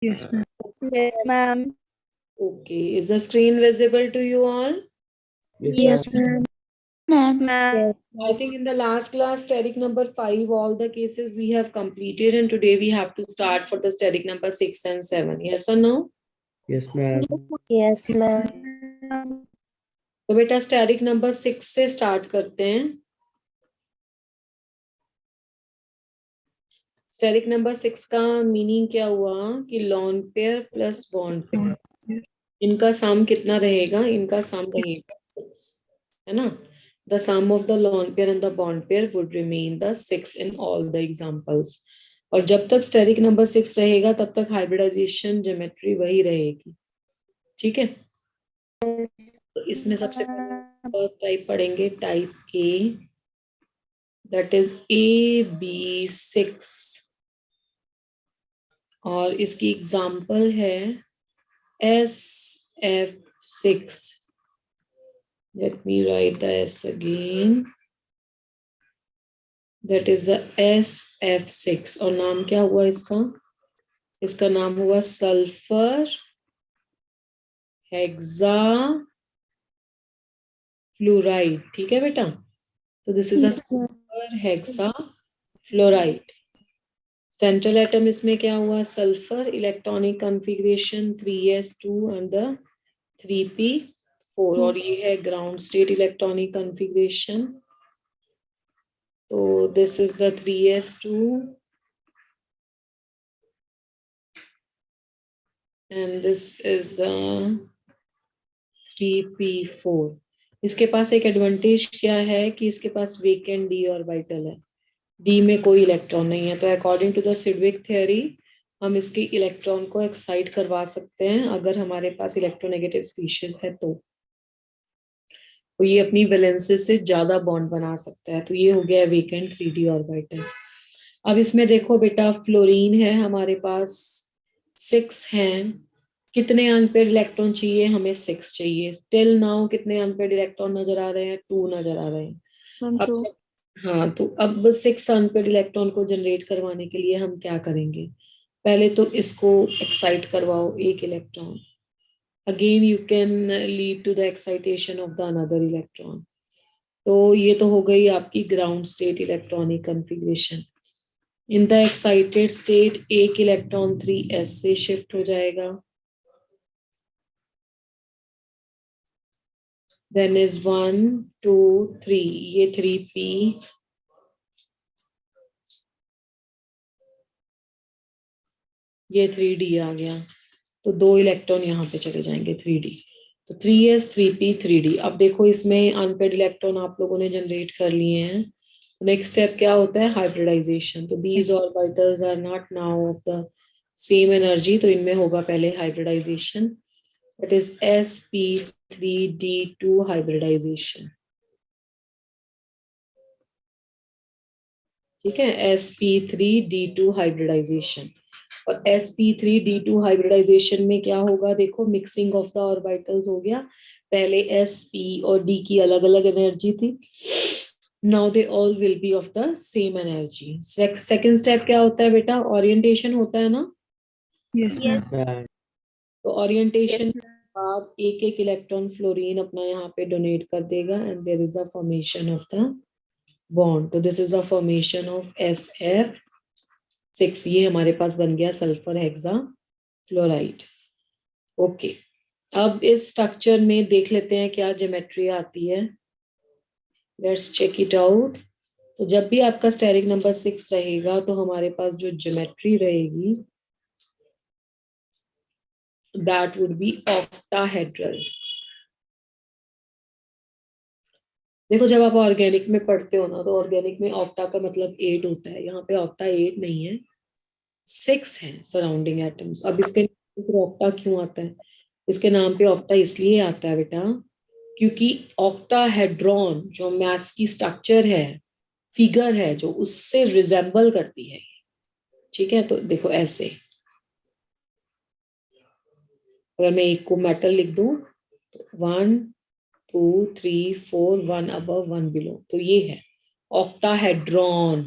Yes, ma'am. Yes, ma'am. Okay, is the screen visible to you all? Yes, ma'am. Ma'am. Ma'am. I think in the last class, static number 5, all the cases we have completed, and today we have to start for the static number 6 and 7. Yes or no? Yes, ma'am. Yes, ma'am. तो बेटा static number 6 से start करते हैं. Static number 6 का meaning क्या हुआ कि lone pair plus bond pair, इनका सम कितना रहेगा? इनका सम रहेगा 6, है ना? The sum of the lone pair and the bond pair would remain the 6 in all the examples. और जब तक स्टेरिक नंबर 6 रहेगा तब तक हाइब्रिडाइजेशन ज्योमेट्री वही रहेगी. ठीक है, तो इसमें सबसे पहले फर्स्ट टाइप पढ़ेंगे, type A, that is AB6, और इसकी एग्जांपल है SF6. Let me write the S again. That is the SF6. और नाम क्या हुआ इसका? इसका नाम हुआ सल्फर हेक्सा फ्लोराइड. ठीक है बेटा, तो this is a sulphur hexa fluoride. Central atom इसमें क्या हुआ? Sulphur. Electronic configuration 3s2 and the 3p4, और ये है ग्राउंड स्टेट इलेक्ट्रॉनिक कॉन्फ़िगरेशन. तो this is the 3s2 and this is the 3p4. इसके पास एक एडवांटेज क्या है कि इसके पास वेकेंट डी ऑर्बिटल है, डी में कोई इलेक्ट्रॉन नहीं है. तो according to the Sidgwick theory हम इसके इलेक्ट्रॉन को एक्साइट करवा सकते हैं अगर हमारे पास इलेक्ट्रोनेगेटिव स्पीशीज है तो ये अपनी वैलेंसेस से ज्यादा बॉन्ड बना सकता है. तो ये हो गया वेकेंट 3d ऑर्बिटल. अब इसमें देखो बेटा, फ्लोरीन है हमारे पास, 6 हैं. कितने अनपेयर्ड इलेक्ट्रॉन चाहिए? हमें 6 चाहिए. टिल नाउ कितने अनपेयर्ड इलेक्ट्रॉन नजर आ रहे हैं? 2 नजर आ रहे हैं. अब हाँ, तो अब 6 अनपेयर्ड इलेक्ट्रॉन को जनरेट करवाने के लिए हम क्या करेंगे? पहले तो इसको एक्साइट करवाओ एक electron, again you can lead to the excitation of the another electron. तो ये तो हो गई आपकी ground state electronic configuration. In the excited state एक इलेक्ट्रॉन 3s से शिफ्ट हो जाएगा. देन इज 1 2 3, ये 3p, ये 3d आ गया. तो 2 इलेक्ट्रॉन यहाँ पे चले जाएंगे 3d. तो 3s 3p 3d. अब देखो इसमें अनपेयर्ड इलेक्ट्रॉन आप लोगों ने जनरेट कर लिए हैं. नेक्स्ट स्टेप क्या होता है? हाइब्रिडाइजेशन. तो these orbitals are not now of the same energy, तो इनमें होगा पहले hybridisation, that is sp3d2 hybridisation. ठीक है, sp3d2 हाइब्रिडाइजेशन. और sp3d2 हाइब्रिडाइजेशन में क्या होगा? देखो, मिक्सिंग ऑफ द ऑर्बिटल्स हो गया. पहले sp और d की अलग अलग एनर्जी थी, now they all will be of the same energy. Second step क्या होता है बेटा? ओरिएंटेशन होता है ना? Yes, ma'am. तो ओरिएंटेशन के बाद एक एक इलेक्ट्रॉन फ्लोरीन अपना यहाँ पे डोनेट कर देगा and there is a formation of the bond. तो this is a formation of SF6. ये हमारे पास बन गया सल्फर हेक्सा फ्लोराइड. ओके, अब इस स्ट्रक्चर में देख लेते हैं क्या ज्योमेट्री आती है. Let's check it out. तो जब भी आपका स्टेरिक नंबर 6 रहेगा तो हमारे पास जो ज्योमेट्री रहेगी दैट वुड बी ऑक्टाहेड्रल. देखो, जब आप ऑर्गेनिक में पढ़ते हो ना, तो ऑर्गेनिक में ऑक्टा का मतलब 8 होता है. यहाँ पे ऑक्टा 8 नहीं है, 6 है सराउंडिंग एटम्स. अब इसके ऑक्टा क्यों आता है? इसके नाम पे ऑक्टा इसलिए आता है बेटा क्योंकि ऑक्टाहेड्रॉन जो मैथ्स की स्ट्रक्चर है, फिगर है, जो उससे रिजेंबल करती है. ठीक है, तो देखो ऐसे, अगर मैं एक को मेटल लिख दूं तो 1 2 3 4, 1 अबव 1 बिलो, तो ये है ऑक्टाहेड्रॉन.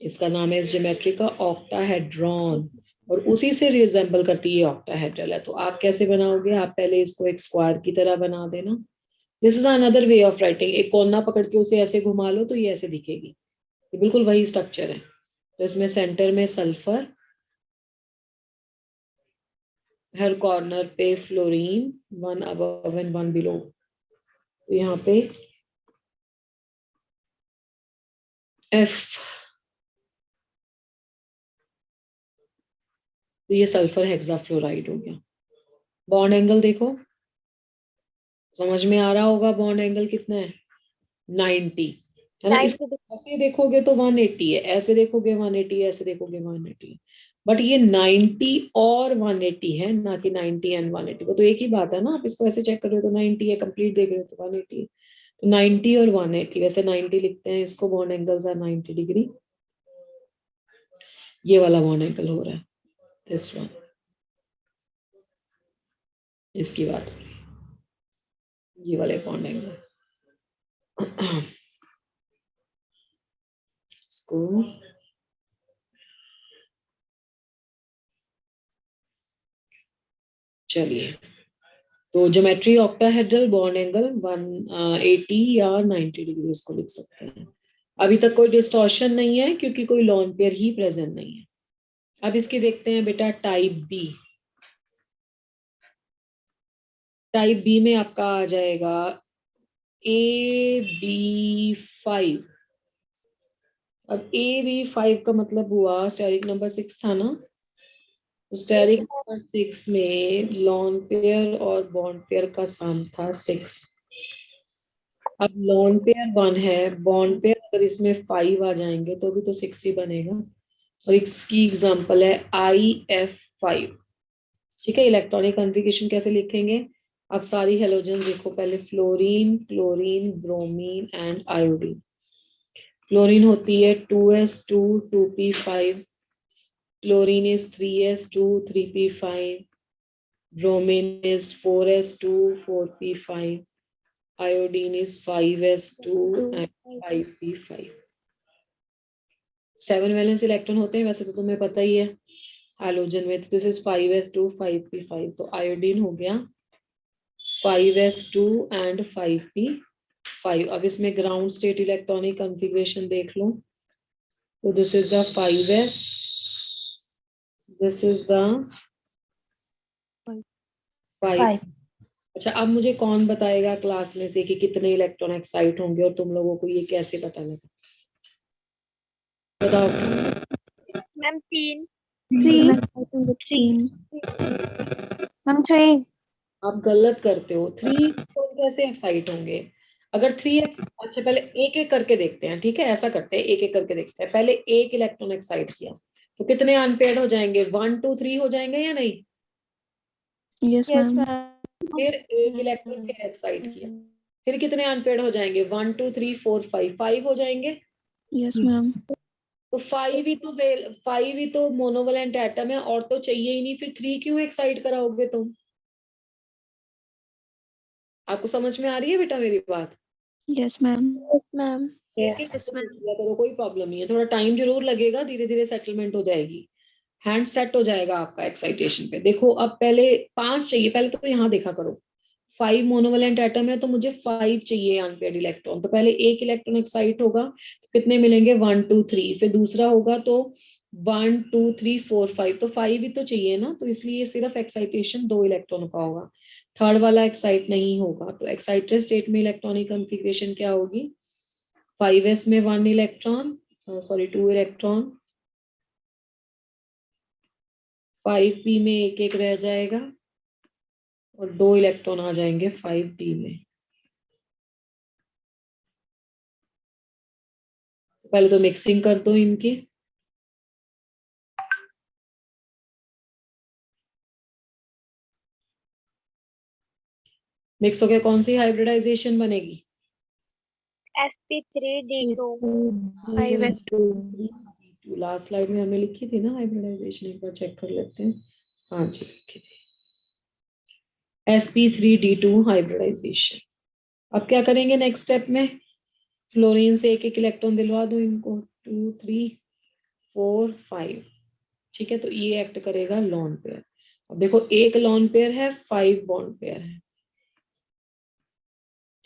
इसका नाम है इस ज्योमेट्री का ऑक्टाहेड्रॉन. और उसी से रिजेंबल करती है ऑक्टाहेड्रल है। तो आप कैसे बनाओगे, आप पहले इसको एक स्क्वायर की तरह बना देना। This is another way of writing, एक कोना पकड़ के उसे ऐसे घुमा लो तो ये ऐसे दिखेगी, ये बिल्कुल वही स्ट्रक्चर है। तो इसमें सेंटर में सल्फर, हर कॉर्नर पे fluorine, one above and one below. तो यहाँ पे एफ, तो ये सल्फर हेक्साफ्लोराइड हो गया। बॉन्ड एंगल देखो, समझ में आ रहा होगा बॉन्ड एंगल कितना है, 90 है ना। इसको ऐसे देखोगे तो 180 है, ऐसे देखोगे 180 है, ऐसे देखोगे 180 है, बट ये 90 और 180 है, ना कि 90 एंड 180। वो तो एक ही बात है ना, आप इसको ऐसे चेक कर रहे हो तो 90 है, कंप्लीट देख रहे हो तो 180 है। तो 90 और 180, वैसे 90 लिखते हैं इसको, बॉन्ड एंगल्स आर 90 डिग्री। ये वाला बॉन्ड एंगल हो रहा है, दिस वन, इसकी बात हो रही है, ये वाले बॉन्ड एंगल। इसको चलिए, तो ज्योमेट्री ऑक्टाहेड्रल बॉन्ड एंगल 180 या 90 डिग्री इसको लिख सकते हैं। अभी तक कोई डिस्टॉर्शन नहीं है क्योंकि कोई लॉन पेयर ही प्रेजेंट नहीं है। अब इसके देखते हैं बेटा टाइप बी। टाइप बी में आपका आ जाएगा AB5। अब AB5 का मतलब हुआ स्टेरिक नंबर 6 था ना, तो स्टेरिक नंबर 6 में लॉन पेयर और बॉन्ड पेयर का सम था 6। अब लॉन पेयर 1 है, बॉन्ड पेयर अगर इसमें 5 आ जाएंगे तो भी तो 6 ही बनेगा। और इसकी एग्जांपल है IF5। ठीक है, इलेक्ट्रॉनिक कॉन्फ़िगरेशन कैसे लिखेंगे, आप सारी हेलोजन देखो पहले, fluorine, chlorine, bromine and iodine. Fluorine होती है 2s2 2p5, chlorine is 3s2 3p5, bromine is 4s2 4p5, iodine is 5s2 and 5p5। 7 valence electron होते हैं वैसे तो तुम्हें पता ही है हैलोजन में। तो दिस इज 5s2 5p5, तो आयोडीन हो गया 5s2 एंड 5p5। अब इसमें ग्राउंड स्टेट इलेक्ट्रॉनिक कॉन्फ़िगरेशन देख लो, तो this is the 5s, this is the 5। अच्छा, अब मुझे कौन बताएगा क्लास में से कि कितने इलेक्ट्रॉन एक्साइट होंगे और तुम लोगों को ये कैसे पता लगा, बताओ। Ma'am 3 ma'am 3। आप गलत करते हो, 3 कैसे एक्साइट होंगे, अगर 3 अच्छा पहले एक एक करके देखते हैं, ठीक है, ऐसा करते हैं, एक एक करके देखते हैं। पहले एक इलेक्ट्रॉन एक्साइट किया तो कितने अनपेयर्ड हो जाएंगे, 1 2 3 हो जाएंगे या नहीं। Yes ma'am. फिर एक इलेक्ट्रॉन फिर एक्साइट किया, फिर कितने अनपेयर्ड हो जाएंगे, 1 2 3 4 5, 5 हो जाएंगे। Yes ma'am. तो 5 ही तो मोनोवैलेंट एटम है और तो चाहिए ही नहीं, फिर 3 क्यों एक्साइट कराओगे तुम। आपको समझ में आ रही है बेटा मेरी बात। Yes ma'am. मैम करो, कोई प्रॉब्लम नहीं है, थोड़ा टाइम जरूर लगेगा, धीरे धीरे सेटलमेंट हो जाएगी, हैंड सेट हो जाएगा आपका एक्साइटेशन पे। देखो अब पहले 5 चाहिए, पहले तो यहाँ देखा करो, 5 मोनोवैलेंट एटम है तो मुझे 5 चाहिए अनपेयर्ड इलेक्ट्रॉन। तो पहले एक इलेक्ट्रॉन एक्साइट होगा तो कितने मिलेंगे, 1 2 3, फिर दूसरा होगा तो 1 2 3 4 5, तो 5 ही तो चाहिए ना, तो इसलिए सिर्फ एक्साइटेशन 2 इलेक्ट्रॉन का होगा, थर्ड वाला एक्साइट नहीं होगा। तो एक्साइटेड स्टेट में इलेक्ट्रॉनिक कॉन्फ़िगरेशन क्या होगी, 5s में 1 इलेक्ट्रॉन, सॉरी 2 इलेक्ट्रॉन, 5p में एक एक रह जाएगा और 2 इलेक्ट्रॉन आ जाएंगे 5d में। पहले तो मिक्सिंग कर दो इनकी, मिक्स हो गया, कौन सी हाइब्रिडाइजेशन बनेगी, sp3d2 लास्ट स्लाइड में हमने लिखी थी ना हाइब्रिडाइजेशन, एक बार चेक कर लेते हैं। हाँ जी लिखी थी, sp3d2 हाइब्रिडाइजेशन। अब क्या करेंगे नेक्स्ट स्टेप में, फ्लोरीन से एक एक इलेक्ट्रॉन दिलवा दो इनको, 2 3 4 5, ठीक है, तो ये एक्ट करेगा लॉन पेयर। अब देखो एक लॉन पेयर है, 5 बॉन्ड पेयर है।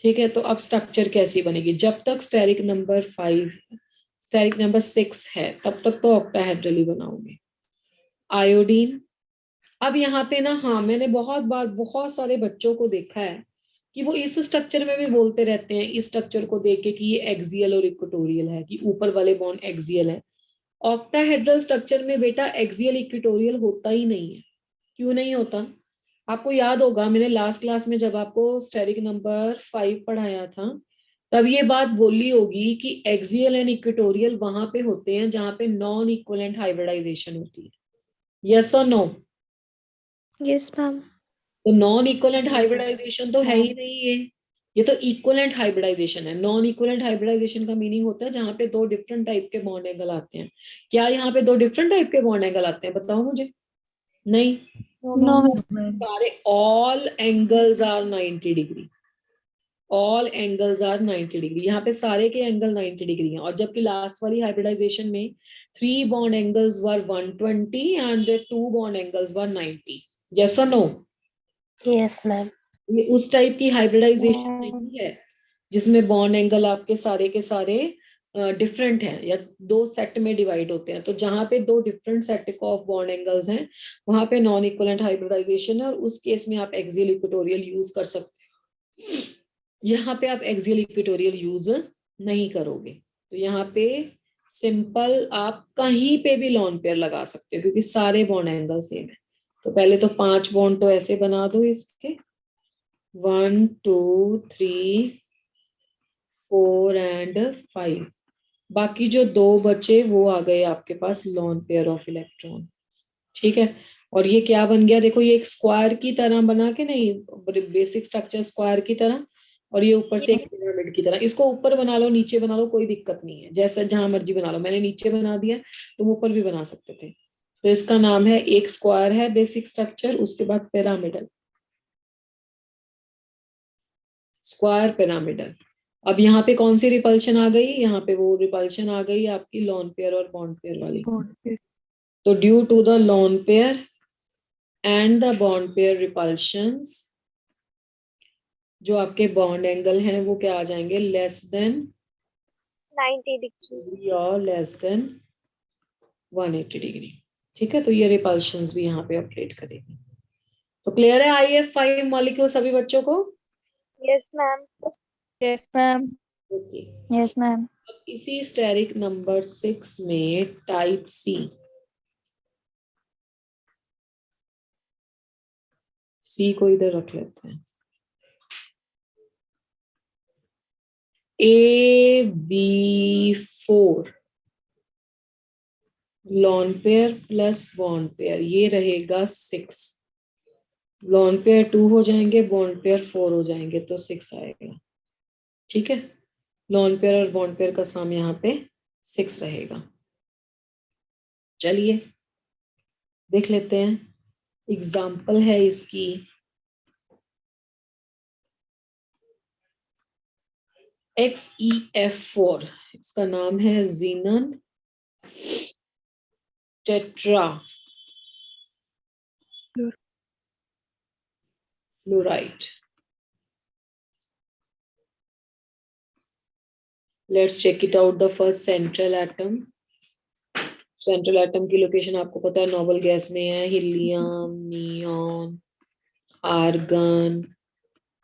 ठीक है, तो अब स्ट्रक्चर कैसी बनेगी? जब तक स्टेरिक नंबर 5 स्टेरिक नंबर 6 है तब तक तो ऑक्टाहेड्रल ही बनाओगे। आयोडीन, अब यहाँ पे ना, हाँ मैंने बहुत बार बहुत सारे बच्चों को देखा है कि वो इस स्ट्रक्चर में भी बोलते रहते हैं, इस स्ट्रक्चर को देख के कि ये एक्सियल और इक्वेटोरियल है, कि ऊपर वाले बॉन्ड एक्सियल है। ऑक्टाहेड्रल स्ट्रक्चर में बेटा एक्सियल इक्वेटोरियल होता ही नहीं है। क्यों नहीं होता? आपको याद होगा मैंने लास्ट क्लास में जब आपको स्टेरिक नंबर 5 पढ़ाया था, तब ये बात बोली होगी कि एक्सियल एंड इक्वेटोरियल वहां पे होते हैं जहां पे नॉन इक्वलेंट हाइब्रिडाइजेशन होती है। यस और नो? Yes ma'am. तो नॉन इक्वलेंट हाइब्रिडाइजेशन तो है ही नहीं ये तो इक्वलेंट हाइब्रिडाइजेशन है। नॉन इक्वलेंट हाइब्रिडाइजेशन का मीनिंग होता है जहां पे दो डिफरेंट टाइप के बॉन्ड एंगल आते हैं। क्या यहाँ पे दो डिफरेंट टाइप के बॉन्ड एंगल आते हैं? बताओ मुझे। नहीं, नो मैम। सारे all angles are 90 degree. All angles are 90 degree, यहाँ पे सारे के एंगल 90 डिग्री हैं। और जबकि लास्ट वाली हाइब्रिडाइजेशन में 3 bond angles were 120 and 2 bond angles were 90। Yes और नो? Yes ma'am. ये उस टाइप की हाइब्रिडाइजेशन नहीं है जिसमें बॉन्ड एंगल आपके सारे के सारे डिफरेंट हैं या दो सेट में डिवाइड होते हैं। तो जहां पे दो different set of bond angles हैं वहां पे नॉन इक्वलेंट हाइब्रिडाइजेशन है, और उस केस में आप एक्सियल इक्वेटोरियल यूज कर सकते हो। यहाँ पे आप एक्सियल इक्वेटोरियल यूज नहीं करोगे। तो यहाँ पे सिंपल आप कहीं पे भी लॉन पेयर लगा सकते हो क्योंकि सारे बॉन्ड एंगल सेम है। तो पहले तो 5 बॉन्ड तो ऐसे बना दो इसके, 1 2 3 4 एंड 5। बाकी जो दो बचे वो आ गए आपके पास लॉन पेयर ऑफ इलेक्ट्रॉन। ठीक है, और ये क्या बन गया? देखो ये एक स्क्वायर की तरह बना के, नहीं बेसिक स्ट्रक्चर स्क्वायर की तरह, और ये ऊपर से एक पिरामिड की तरह। इसको ऊपर बना लो नीचे बना लो कोई दिक्कत नहीं है, जैसा जहां मर्जी बना लो। मैंने नीचे बना दिया, तुम ऊपर भी बना सकते थे। तो इसका नाम है, एक स्क्वायर है बेसिक स्ट्रक्चर, उसके बाद पिरामिडल, स्क्वायर पिरामिडल। अब यहाँ पे कौन सी रिपल्शन आ गई? यहाँ पे वो रिपल्शन आ गई आपकी लॉन पेयर और बॉन्ड पेयर वाली। तो due to the lone pair and the bond pair repulsions, जो आपके बॉन्ड एंगल हैं वो क्या आ जाएंगे? लेस देन 90 डिग्री और लेस देन 180 डिग्री। ठीक है, तो ये रिपल्शंस भी यहाँ पे अपडेट करेगी। तो क्लियर है IF5 मॉलिक्यूल सभी बच्चों को? Yes ma'am. Yes ma'am. Okay. Yes ma'am. अब इसी स्टेरिक नंबर 6 में टाइप सी को इधर रख लेते हैं। AB4 lone pair plus bond pair, ये रहेगा 6। लॉन पेयर 2 हो जाएंगे, बॉन्ड पेयर 4 हो जाएंगे, तो 6 आएगा। ठीक है, लॉन पेयर और बॉन्ड पेयर का सम यहाँ पे 6 रहेगा। चलिए देख लेते हैं, एग्जाम्पल है इसकी। XeF4, इसका नाम है xenon tetra fluoride. Let's check it out. The first central atom, central atom की लोकेशन आपको पता है, नोबल गैस में है, helium, neon, argon,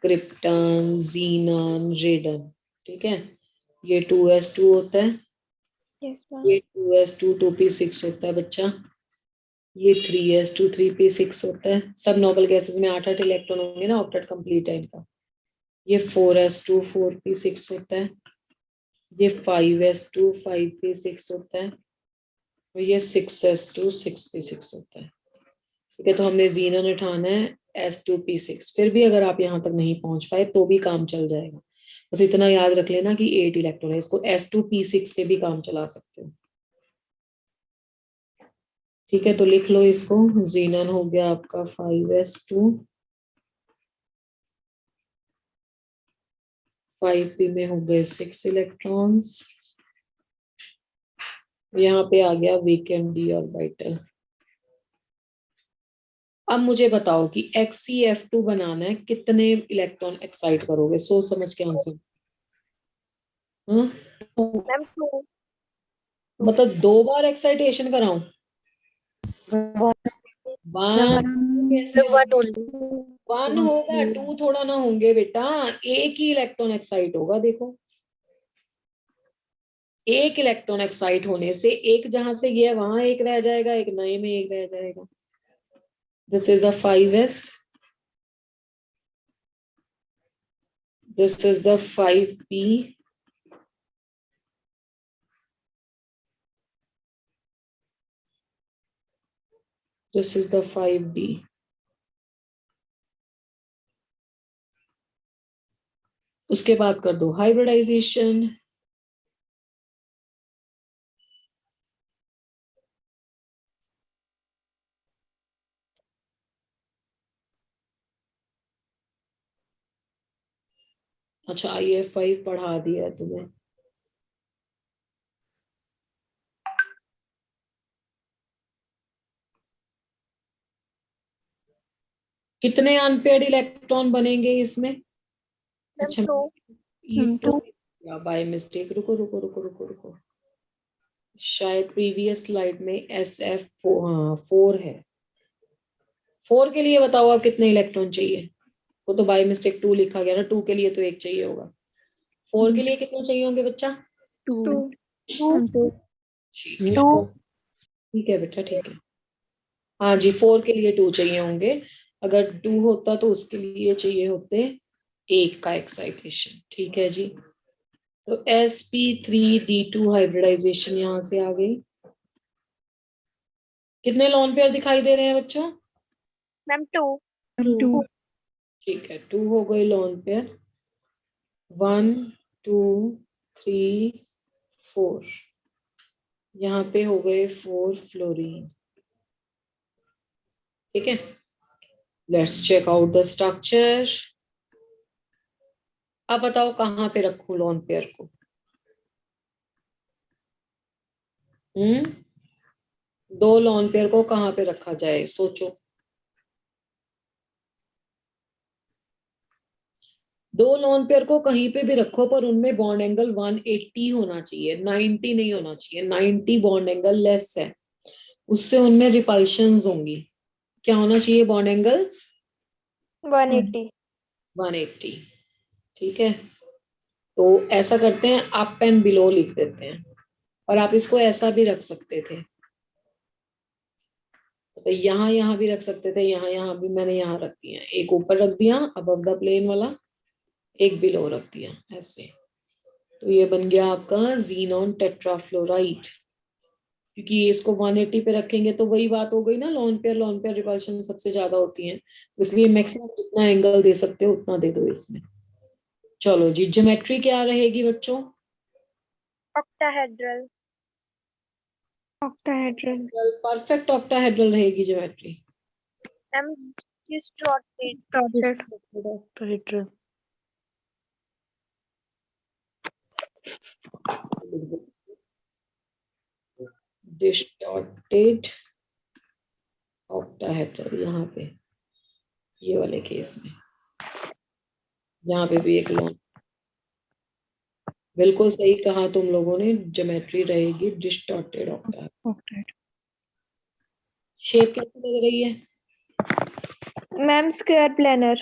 krypton, xenon, radon. ठीक है, ये 2s2 होता है, यस मैम। ये 2s2 2p6 होता है बच्चा, ये 3s2 3p6 होता है। सब नोबल गैसेस में 8-8 इलेक्ट्रॉन होंगे ना, ऑक्टेट कंप्लीट है इनका। ये 4s2 4p6 होता है, ये 5s2 5p6 होता है, और ये 6s2 6p6 होता है। ठीक है, तो हमने जीनन उठाना है S2p6। फिर भी अगर आप यहाँ तक नहीं पहुंच पाए तो भी काम चल जाएगा, बस इतना याद रख लेना कि 8 इलेक्ट्रॉन है, इसको S2p6 से भी काम चला सकते हो। ठीक है, तो लिख लो इसको। जीनन हो गया आपका 5s2, 5p में हो गए 6 इलेक्ट्रॉन्स, यहाँ पे आ गया वीकेंड d ऑर्बिटल। अब मुझे बताओ कि XeF2 बनाना है, कितने इलेक्ट्रॉन एक्साइट करोगे? सोच समझ के आंसर। हाँ, मैम 2. मतलब 2 बार एक्साइटेशन कराऊं? वन कैसे One होगा? only. 1 होगा, 2 थोड़ा ना होंगे बेटा। एक ही इलेक्ट्रॉन एक्साइट होगा। देखो, एक इलेक्ट्रॉन एक्साइट होने से एक जहां से गया वहां एक रह जाएगा, एक नए में एक रह जाएगा। This is a 5s, this is the 5p, this is the 5d। उसके बाद कर दो हाइब्रिडाइजेशन। अच्छा, IF5 पढ़ा दिया तुम्हें। कितने अनपेयर्ड इलेक्ट्रॉन बनेंगे इसमें? मैम अच्छा, 2. ये 2 या बाय मिस्टेक, रुको रुको रुको रुको रुको, शायद प्रीवियस स्लाइड में SF4, हाँ 4 है। 4 के लिए बताओ आप कितने इलेक्ट्रॉन चाहिए? वो तो बाय मिस्टेक 2 लिखा गया ना, 2 के लिए तो 1 चाहिए होगा। 4 के लिए कितने चाहिए होंगे बच्चा? 2. ठीक है बेटा, ठीक है। हाँ जी, 4 के लिए 2 चाहिए होंगे। अगर 2 होता तो उसके लिए चाहिए होते 1 का एक्साइटेशन। ठीक है जी। तो sp3d2 हाइब्रिडाइजेशन यहां से आ गई। कितने लोन पेयर दिखाई दे रहे हैं बच्चों? मैम 2. ठीक है, 2 हो गए लोन पेयर। 1 2 3 4, यहाँ पे हो गए 4 फ्लोरीन। ठीक है, let's check out the structure. अब बताओ कहाँ पे रखूं लोन पेयर को? हम्म, 2 लोन पेयर को कहाँ पे रखा जाए, सोचो। 2 लोन पेयर को कहीं पे भी रखो, पर उनमें बॉन्ड एंगल 180 होना चाहिए, 90 नहीं होना चाहिए। 90 बॉन्ड एंगल लेस है, उससे उनमें रिपल्शंस होंगी। क्या होना चाहिए बॉन्ड एंगल? 180. 180। ठीक है, तो ऐसा करते हैं, अप एंड बिलो लिख देते हैं। और आप इसको ऐसा भी रख सकते थे, तो यहाँ यहाँ भी रख सकते थे, यहाँ यहाँ भी। मैंने यहाँ रख दिया, एक ऊपर रख दिया अबव द प्लेन वाला, एक बिलो रख दिया ऐसे। तो ये बन गया आपका जीनॉन टेट्राफ्लोराइड। क्योंकि इसको 180 पे रखेंगे तो वही बात हो गई ना, लोन पेयर रिपल्शन सबसे ज्यादा होती है, इसलिए मैक्सिमम जितना एंगल दे सकते हो उतना दे दो इसमें। चलो जी, ज्योमेट्री क्या रहेगी बच्चों? Octahedral. परफेक्ट ऑक्टाहेड्रल रहेगी geometry. Ma'am distorted. Distorted octahedral, यहाँ पे ये वाले केस में, यहाँ पे भी एक लोन। बिल्कुल सही कहा तुम लोगों ने, ज्योमेट्री रहेगी डिस्टॉर्टेड ऑक्टाहेड्रल। शेप कैसी लग रही है? Ma'am square planar.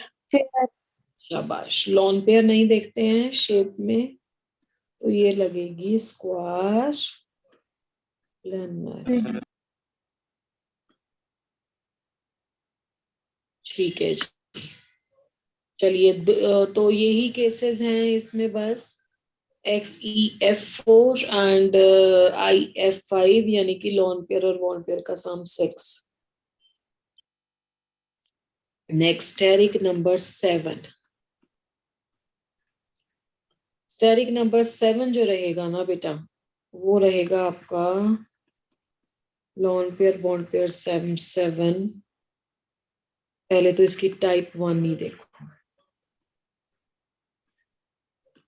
शाबाश, लॉन पेयर नहीं देखते हैं शेप में, तो ये लगेगी स्क्वायर प्लेनर। ठीक है जी, चलिए तो यही केसेस हैं इसमें बस। XeF4 एंड IF5, यानी कि लॉन पेयर और बॉन्ड पेयर का sum 6। Next steric number 7। Steric number 7 जो रहेगा ना बेटा, वो रहेगा आपका लॉन पेयर बॉन्ड पेयर 7 7। पहले तो इसकी टाइप 1 ही देखो,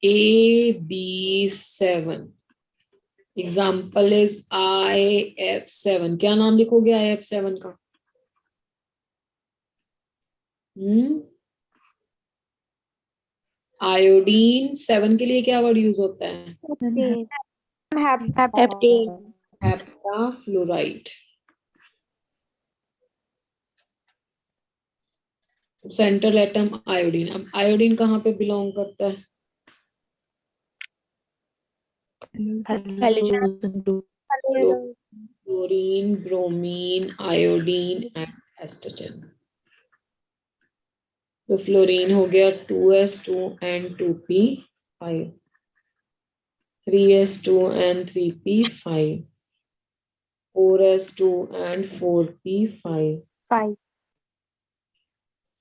AB7। Example is IF7। क्या नाम लिखोगे IF7 का? आयोडीन 7 के लिए क्या वर्ड यूज होता है? Heptane. Heptafluoride. Central atom iodine. अब आयोडीन कहाँ पे बिलोंग करता है? Chlorine, bromine, iodine and astatine. तो फ्लोरीन हो गया 2s2 and 2p5, 3s2 and 3p5, 4s2 and 4p5,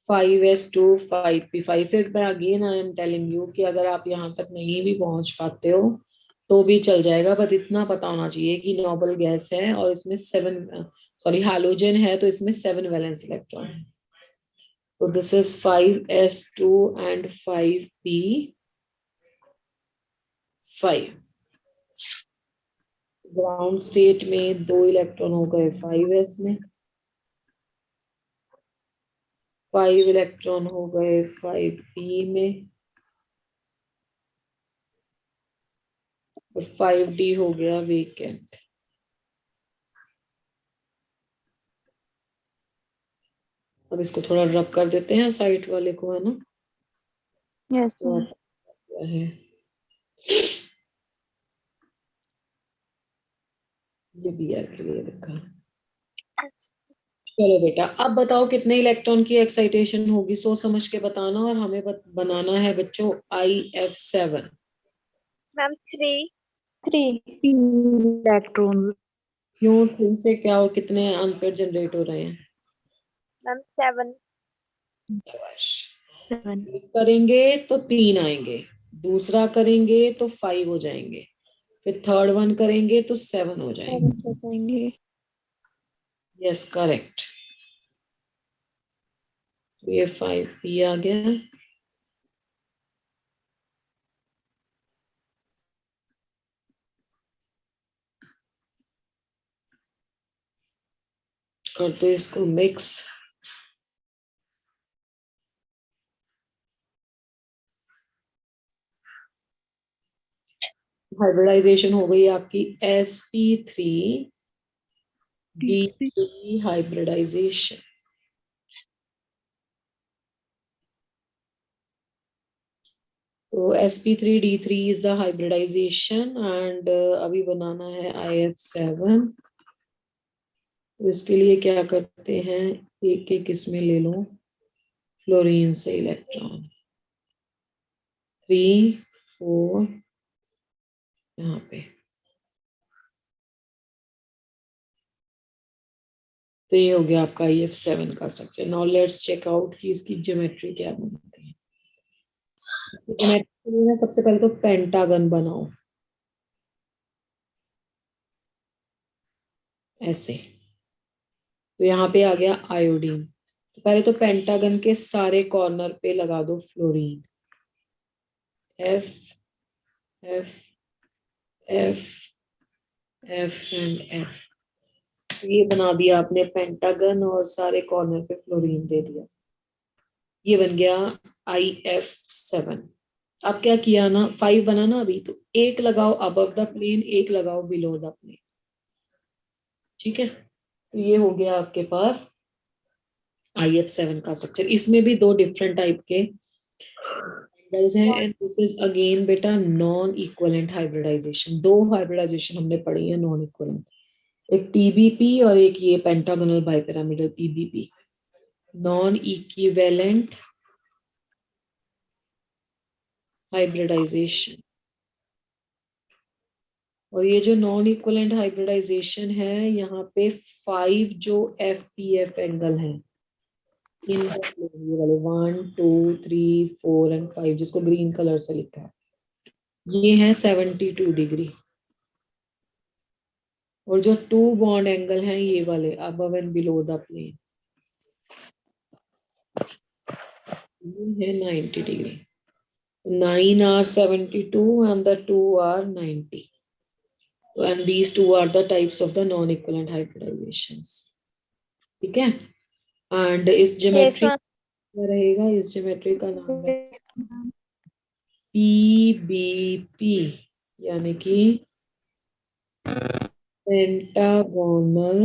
5s2 5p5। फिर मैं again I am telling you कि अगर आप यहाँ तक नहीं भी पहुंच पाते हो तो भी चल जाएगा, बट इतना पता होना चाहिए कि नोबल गैस है और इसमें 7 हैलोजन है, तो इसमें 7 वैलेंस इलेक्ट्रॉन है। तो this is 5s2 and 5p5। Ground state में 2 इलेक्ट्रॉन हो गए 5s में, 5 इलेक्ट्रॉन हो गए 5p में, और 5d हो गया वेकेंट। अब इसको थोड़ा रब कर देते हैं साइट वाले को, है ना? Yes, तो ma'am. क्या है ये बी आर के लिए लिखा। चलो बेटा, अब बताओ कितने इलेक्ट्रॉन की एक्साइटेशन होगी, सोच समझ के बताना, और हमें बनाना है बच्चों IF7। Ma'am, 3. 3 electrons. क्यों 3 से क्या हो, कितने अनपेयर जनरेट हो रहे हैं? Ma'am, 7. शाबाश। 7. एक करेंगे तो 3 आएंगे, दूसरा करेंगे तो 5 हो जाएंगे, फिर थर्ड वन करेंगे तो 7 हो जाएंगे। Yes correct. तो ये 5p आ गया। कर दो इसको मिक्स। हाइब्रिडाइजेशन हो गई आपकी sp3d3 हाइब्रिडाइजेशन। तो sp3d3 is the hybridization and अभी बनाना है IF7। तो इसके लिए क्या करते हैं, एक एक इसमें ले लो फ्लोरीन से इलेक्ट्रॉन, 3 4 यहाँ पे। तो ये हो गया आपका IF7 का structure. Now let's check out कि इसकी ज्योमेट्री क्या बनती है। ज्योमेट्री के लिए ना सबसे पहले तो पेंटागन बनाओ ऐसे। तो यहाँ पे आ गया आयोडीन, तो पहले तो पेंटागन के सारे कॉर्नर पे लगा दो fluorine, F F F F and F। तो ये बना दिया आपने पेंटागन और सारे कॉर्नर पे फ्लोरीन दे दिया। ये बन गया IF7। अब क्या किया ना, 5 बना ना अभी, तो एक लगाओ अबव द प्लेन, एक लगाओ बिलो द प्लेन। ठीक है, तो ये हो गया आपके पास IF7 का स्ट्रक्चर। इसमें भी 2 डिफरेंट टाइप के एंगल्स हैं, एंड दिस इज अगेन बेटा नॉन इक्विवेलेंट हाइब्रिडाइजेशन। 2 हाइब्रिडाइजेशन हमने पढ़ी है नॉन इक्विवेलेंट, एक TBP और एक ये pentagonal bipyramidal PBP। Non equivalent hybridization, और ये जो नॉन इक्विवेलेंट हाइब्रिडाइजेशन है, यहाँ पे 5 जो FPF एंगल हैं इन ये वाले 1 2 3 4 एंड 5 जिसको ग्रीन कलर से लिखा है, ये है 72 डिग्री। और जो 2 बॉन्ड एंगल हैं ये वाले above and below the plane, ये है 90 degree. 9 are 72 and the 2 are 90. And these 2 are the types of the non-equivalent hybridizations. ठीक है, एंड इस Yes, ज्योमेट्री ma'am. क्या रहेगा? इस ज्योमेट्री का नाम है PBP, यानी कि पेंटागोनल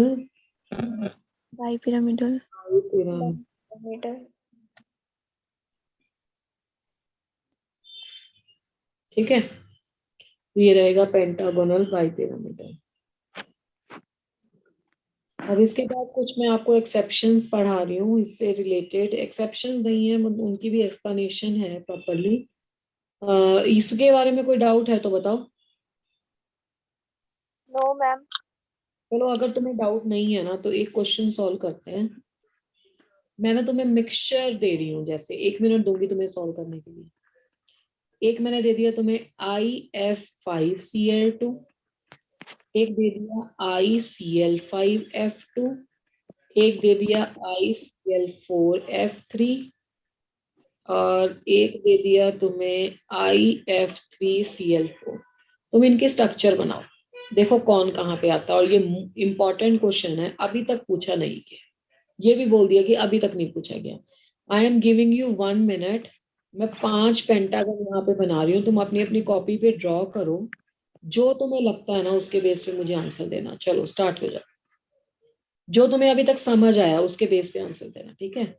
बाइपिरामिडल। पिरामिड। मीटर। ठीक है, तो ये रहेगा पेंटागोनल बाइपिरामिडल। अब इसके बाद कुछ मैं आपको एक्सेप्शंस पढ़ा रही हूँ, इससे रिलेटेड एक्सेप्शंस नहीं है, उनकी भी एक्सप्लेनेशन है प्रॉपरली। इसके बारे में कोई डाउट है तो बताओ। No ma'am. चलो, अगर तुम्हें डाउट नहीं है ना तो एक क्वेश्चन सॉल्व करते हैं। मैं ना तुम्हें मिक्सचर दे रही हूँ, जैसे 1 मिनट दूंगी तुम्हें सॉल्व करने के लिए। एक मैंने दे दिया तुम्हें IF5Cl2, एक दे दिया ICl5F2, एक दे दिया ICl4F3, और एक दे दिया तुम्हें IF3Cl4। तुम इनके स्ट्रक्चर बनाओ, देखो कौन कहाँ पे आता है। और ये इंपॉर्टेंट क्वेश्चन है, अभी तक पूछा नहीं गया। ये भी बोल दिया कि अभी तक नहीं पूछा गया। I am giving you 1 minute. मैं 5 पेंटागन यहाँ पे बना रही हूँ, तुम अपनी अपनी कॉपी पे ड्रॉ करो, जो तुम्हें लगता है ना उसके बेस पे मुझे आंसर देना। चलो स्टार्ट हो जाओ, जो तुम्हें अभी तक समझ आया उसके बेस पे आंसर देना, ठीक है?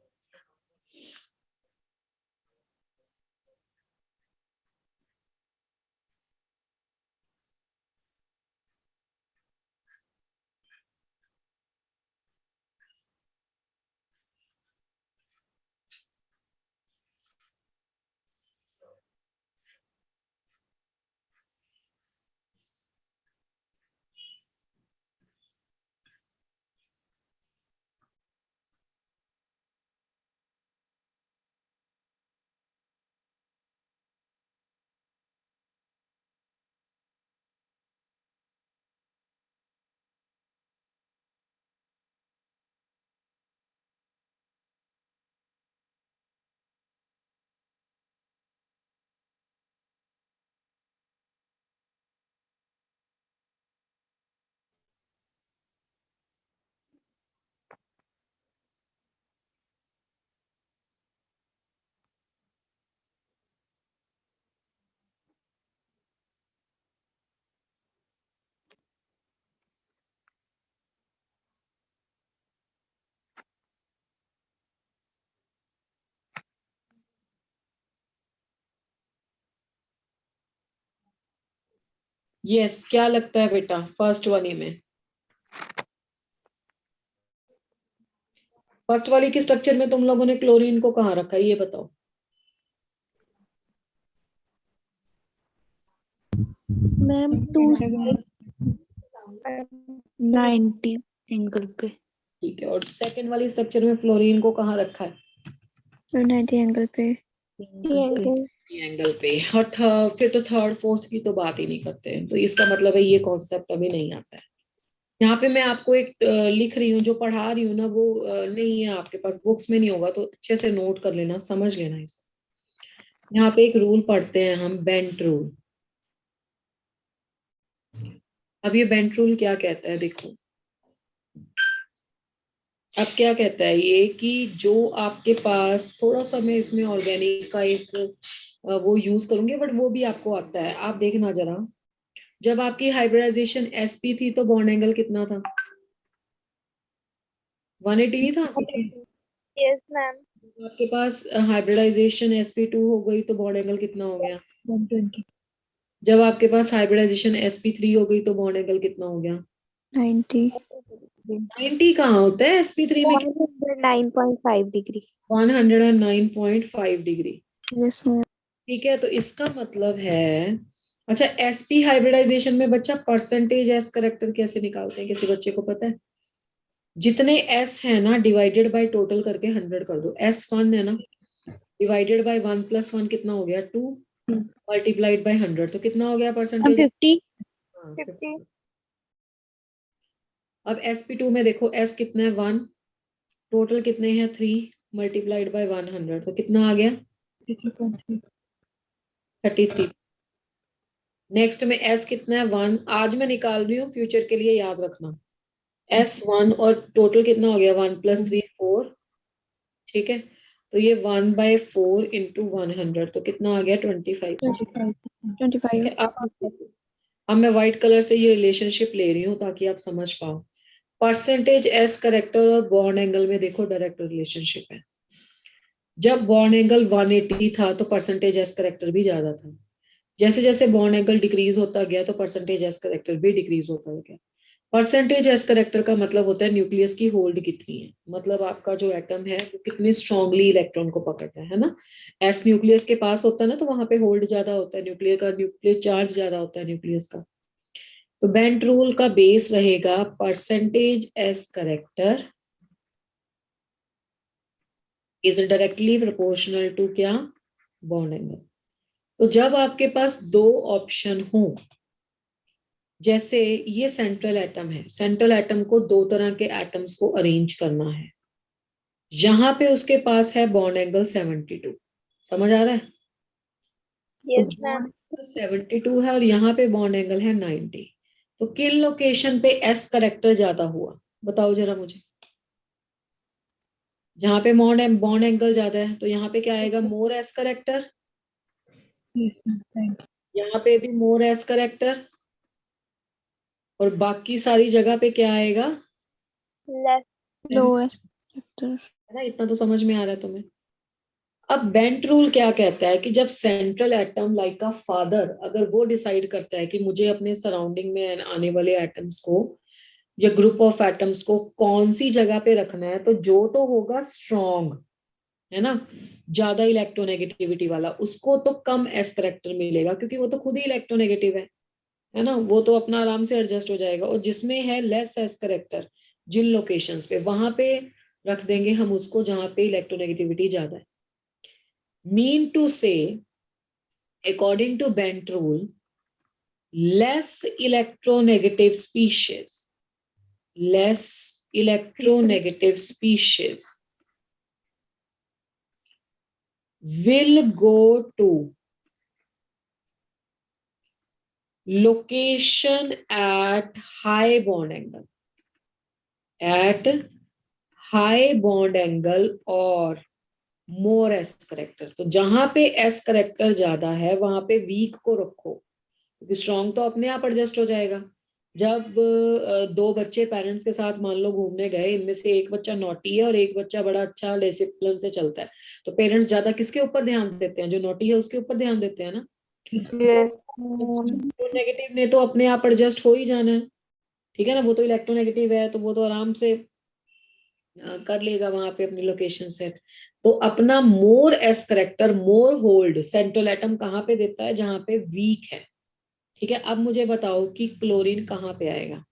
यस, क्या लगता है बेटा फर्स्ट वाली में? फर्स्ट वाली की स्ट्रक्चर में तुम लोगों ने क्लोरीन को कहाँ रखा है, ये बताओ। मैम 90 एंगल पे। ठीक है, और सेकंड वाली स्ट्रक्चर में फ्लोरीन को कहाँ रखा है? 90 एंगल पे। एंगल पे। और फिर तो थर्ड फोर्थ की तो बात ही नहीं करते हैं, तो इसका मतलब है ये कॉन्सेप्ट अभी नहीं आता है। यहाँ पे मैं आपको एक लिख रही हूँ, जो पढ़ा रही हूँ ना वो नहीं है आपके पास, बुक्स में नहीं होगा, तो अच्छे से नोट कर लेना, समझ लेना इसको। यहाँ पे एक रूल पढ़ते हैं हम, बेंट रूल। अब ये बेंट रूल क्या कहता है देखो। अब क्या कहता है ये कि जो आपके पास, थोड़ा सा मैं इसमें ऑर्गेनिक का एक वो यूज करूंगी, बट वो भी आपको आता है, आप देखना जरा। जब आपकी हाइब्रिडाइजेशन sp थी तो बॉन्ड एंगल कितना था? 180 नहीं था? Yes ma'am. आपके पास हाइब्रिडाइजेशन sp2 हो गई तो बॉन्ड एंगल कितना हो गया? 120। जब आपके पास हाइब्रिडाइजेशन sp3 हो गई तो बॉन्ड एंगल कितना हो गया? 90। 90 कहाँ होता है sp3 में? 109.5 डिग्री। 109.5 डिग्री। Yes ma'am. ठीक है, तो इसका मतलब है, अच्छा sp हाइब्रिडाइजेशन में बच्चा परसेंटेज s करेक्टर कैसे निकालते हैं, किसी बच्चे को पता है? जितने s है ना डिवाइडेड बाय टोटल करके 100 कर दो। s1 है ना, डिवाइडेड बाय 1 + 1 कितना हो गया? 2, मल्टीप्लाइड बाय 100 तो कितना हो गया परसेंटेज? 50। हाँ, 50। अब sp2 में देखो s कितना है? 1, टोटल कितने हैं? 3, मल्टीप्लाइड बाय 100 तो कितना आ गया? 33। नेक्स्ट में s कितना है? 1। आज मैं निकाल रही हूँ, फ्यूचर के लिए याद रखना। s1 और टोटल कितना हो गया? 1 + 3 4। ठीक है, तो ये 1/4 इंटू 100 तो कितना आ गया 25। 25 अब मैं व्हाइट कलर से ये रिलेशनशिप ले रही हूँ ताकि आप समझ पाओ। परसेंटेज एस करेक्टर और बॉन्ड एंगल में देखो डायरेक्ट रिलेशनशिप है। जब बॉन्ड एंगल 180 था तो परसेंटेज एस करेक्टर भी ज्यादा था। जैसे जैसे बॉन्ड एंगल डिक्रीज होता गया तो परसेंटेज एस करेक्टर भी डिक्रीज होता गया। परसेंटेज एस करेक्टर का मतलब होता है न्यूक्लियस की होल्ड कितनी है, मतलब आपका जो एटम है वो कितनी स्ट्रांगली इलेक्ट्रॉन को पकड़ता है ना। एस न्यूक्लियस के पास होता है ना तो वहां पे होल्ड ज्यादा होता है, न्यूक्लियर चार्ज ज्यादा होता है न्यूक्लियस का। तो बेंट रूल का बेस रहेगा percentage S character is directly proportional to क्या, बॉन्ड एंगल। तो जब आपके पास दो ऑप्शन हो, जैसे ये सेंट्रल एटम है, सेंट्रल एटम को दो तरह के एटम्स को अरेंज करना है, यहां पे उसके पास है बॉन्ड एंगल 72, समझ आ रहा है? यस तो मैम। बॉन्ड एंगल 72 है और यहाँ पे बॉन्ड एंगल है 90। तो किन लोकेशन पे एस करेक्टर ज्यादा हुआ, बताओ जरा मुझे। जहाँ पे बॉन्ड एंगल ज्यादा है तो यहाँ पे क्या आएगा, मोर एस करेक्टर। यहाँ पे भी मोर एस करेक्टर। और बाकी सारी जगह पे क्या आएगा, लेस। lowest sector है ना। इतना तो समझ में आ रहा है तुम्हें। अब बेंट रूल क्या कहता है कि जब central atom like a father, अगर वो डिसाइड करता है कि मुझे अपने सराउंडिंग में आने वाले एटम्स को या ग्रुप ऑफ एटम्स को कौन सी जगह पे रखना है, तो जो तो होगा स्ट्रॉन्ग, है ना, ज्यादा इलेक्ट्रोनेगेटिविटी वाला, उसको तो कम एस करेक्टर मिलेगा क्योंकि वो तो खुद ही इलेक्ट्रोनेगेटिव है ना, वो तो अपना आराम से एडजस्ट हो जाएगा। और जिसमें है लेस एस करेक्टर, जिन लोकेशंस पे, वहां पे रख देंगे हम उसको जहां पे इलेक्ट्रोनेगेटिविटी ज्यादा है। मीन टू से, according to Bent rule, less electronegative species, less electronegative species will go to location at high bond angle, at high bond angle और मोर एस करेक्टर। तो जहां पे एस करेक्टर ज्यादा है वहां पे वीक को रखो, क्योंकि स्ट्रॉन्ग तो अपने आप एडजस्ट हो जाएगा। जब दो बच्चे पेरेंट्स के साथ मान लो घूमने गए, इनमें से एक बच्चा नॉटी है और एक बच्चा बड़ा अच्छा डिसिप्लिन से चलता है, तो पेरेंट्स ज्यादा किसके ऊपर ध्यान देते हैं, जो नॉटी है उसके ऊपर ध्यान देते हैं ना। यस। नेगेटिव ने तो अपने आप एडजस्ट हो ही जाना है, ठीक है ना, वो तो इलेक्ट्रोनेगेटिव है तो वो तो आराम से कर लेगा वहां पे अपनी लोकेशन सेट। तो अपना मोर एस करेक्टर, मोर होल्ड सेंट्रल एटम कहाँ पे देता है, जहां पे वीक है। ठीक है, अब मुझे बताओ कि क्लोरीन कहाँ पे आएगा।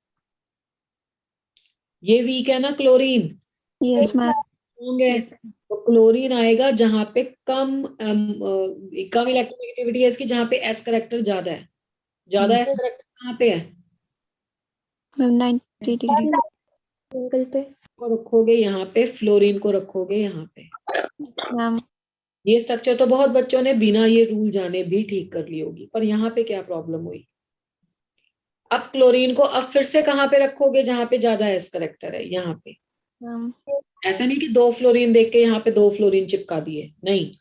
ये वीक है ना क्लोरीन, yes ma'am स्ट्रॉन्ग है, तो क्लोरीन आएगा जहां पे कम इलेक्ट्रोनेगेटिविटी है इसकी, जहां पे एस करेक्टर ज्यादा है। ज्यादा एस करेक्टर कहाँ पे है, ma'am 90 degree एंगल पे। को रखोगे यहाँ पे, फ्लोरीन को रखोगे यहाँ पे। ma'am ये स्ट्रक्चर तो बहुत बच्चों ने बिना ये रूल जाने भी ठीक कर ली होगी, पर यहाँ पे क्या प्रॉब्लम हुई। अब क्लोरीन को अब फिर से कहाँ पे रखोगे, जहां पे ज्यादा एस करेक्टर है, यहाँ पे। ma'am ऐसा नहीं कि दो फ्लोरीन देख के यहाँ पे दो फ्लोरीन चिपका दिए, नहीं।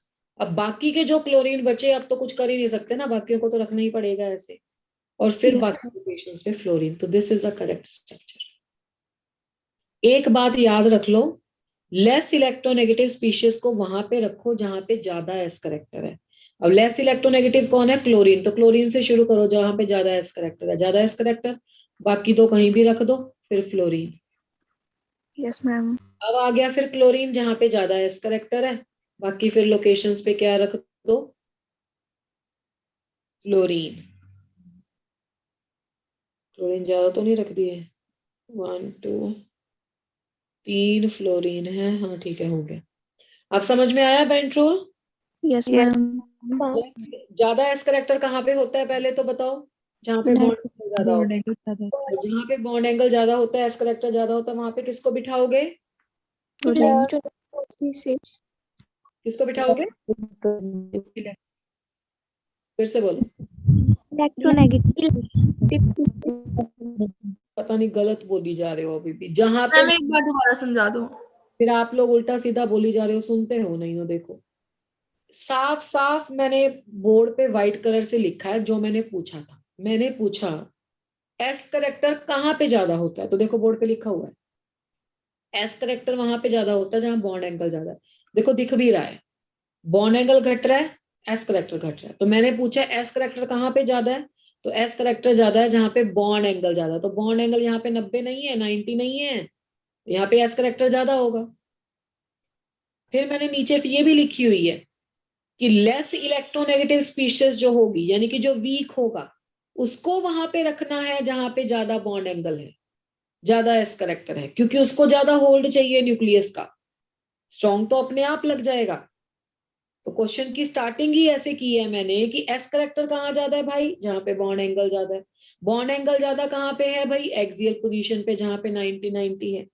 अब बाकी के जो क्लोरीन बचे अब तो कुछ कर ही नहीं सकते ना, बाकियों को तो रखना ही पड़ेगा ऐसे, और फिर Yes. बाकी लोकेशंस पे फ्लोरीन। तो this is a correct structure. एक बात याद रख लो, लेस इलेक्ट्रोनेगेटिव स्पीशीज को वहां पे रखो जहां पे ज्यादा एस करेक्टर है। अब लेस इलेक्ट्रोनेगेटिव कौन है, क्लोरीन, तो क्लोरीन से शुरू करो जहां पे ज्यादा एस करेक्टर है, ज्यादा एस करेक्टर, बाकी दो कहीं भी रख दो, फिर फ्लोरीन। yes ma'am अब आ गया फिर क्लोरीन जहां पे ज्यादा एस करेक्टर है, बाकी फिर लोकेशंस पे क्या रख दो, फ्लोरीन। क्लोरीन ज्यादा तो नहीं रख दिए, 1 2 3 फ्लोरीन है, हाँ ठीक है, हो गया। अब समझ में आया bent rule. yes yes. ma'am ज्यादा एस करेक्टर कहाँ पे होता है पहले तो बताओ, जहाँ पे Nine- बॉन्ड ज्यादा होता है। और जहाँ पे बॉन्ड एंगल ज्यादा होता है, एस करेक्टर ज्यादा होता है, वहां पे किसको बिठाओगे, Fluorine. किसको बिठाओगे, फिर से बोलो। इलेक्ट्रोनेगेटिव। पता नहीं गलत बोली जा रहे हो अभी भी। जहाँ पे मैम एक बार दोबारा समझा दो। फिर आप लोग उल्टा सीधा बोली जा रहे हो, सुनते हो नहीं हो। देखो साफ साफ मैंने बोर्ड पे व्हाइट कलर से लिखा है जो मैंने पूछा था। मैंने पूछा एस करेक्टर कहाँ पे ज्यादा होता है, तो देखो बोर्ड पे लिखा हुआ है एस करेक्टर वहां पे ज्यादा होता है जहां बॉन्ड एंगल ज्यादा है। देखो दिख भी रहा है, बॉन्ड एंगल घट रहा है, एस करेक्टर घट रहा है। तो मैंने पूछा एस करेक्टर कहाँ पे ज्यादा है, तो एस करेक्टर ज्यादा है जहां पे बॉन्ड एंगल ज्यादा है। तो बॉन्ड एंगल यहाँ पे 90 नहीं है, 90 नहीं है, यहाँ पे एस करेक्टर ज्यादा होगा। फिर मैंने नीचे ये भी लिखी हुई है कि लेस इलेक्ट्रोनेगेटिव स्पीशीज जो होगी, यानी कि जो वीक होगा, उसको वहां पे रखना है जहां पे ज्यादा बॉन्ड एंगल है, ज्यादा एस करेक्टर है, क्योंकि उसको ज्यादा होल्ड चाहिए न्यूक्लियस का। स्ट्रॉन्ग तो अपने आप लग जाएगा। तो क्वेश्चन की स्टार्टिंग ही ऐसे की है मैंने कि एस करेक्टर कहाँ ज्यादा है भाई, जहां पे बॉन्ड एंगल ज्यादा है। बॉन्ड एंगल ज्यादा कहाँ पे है भाई, एक्सियल पोजीशन पे जहां पे 90-90 है।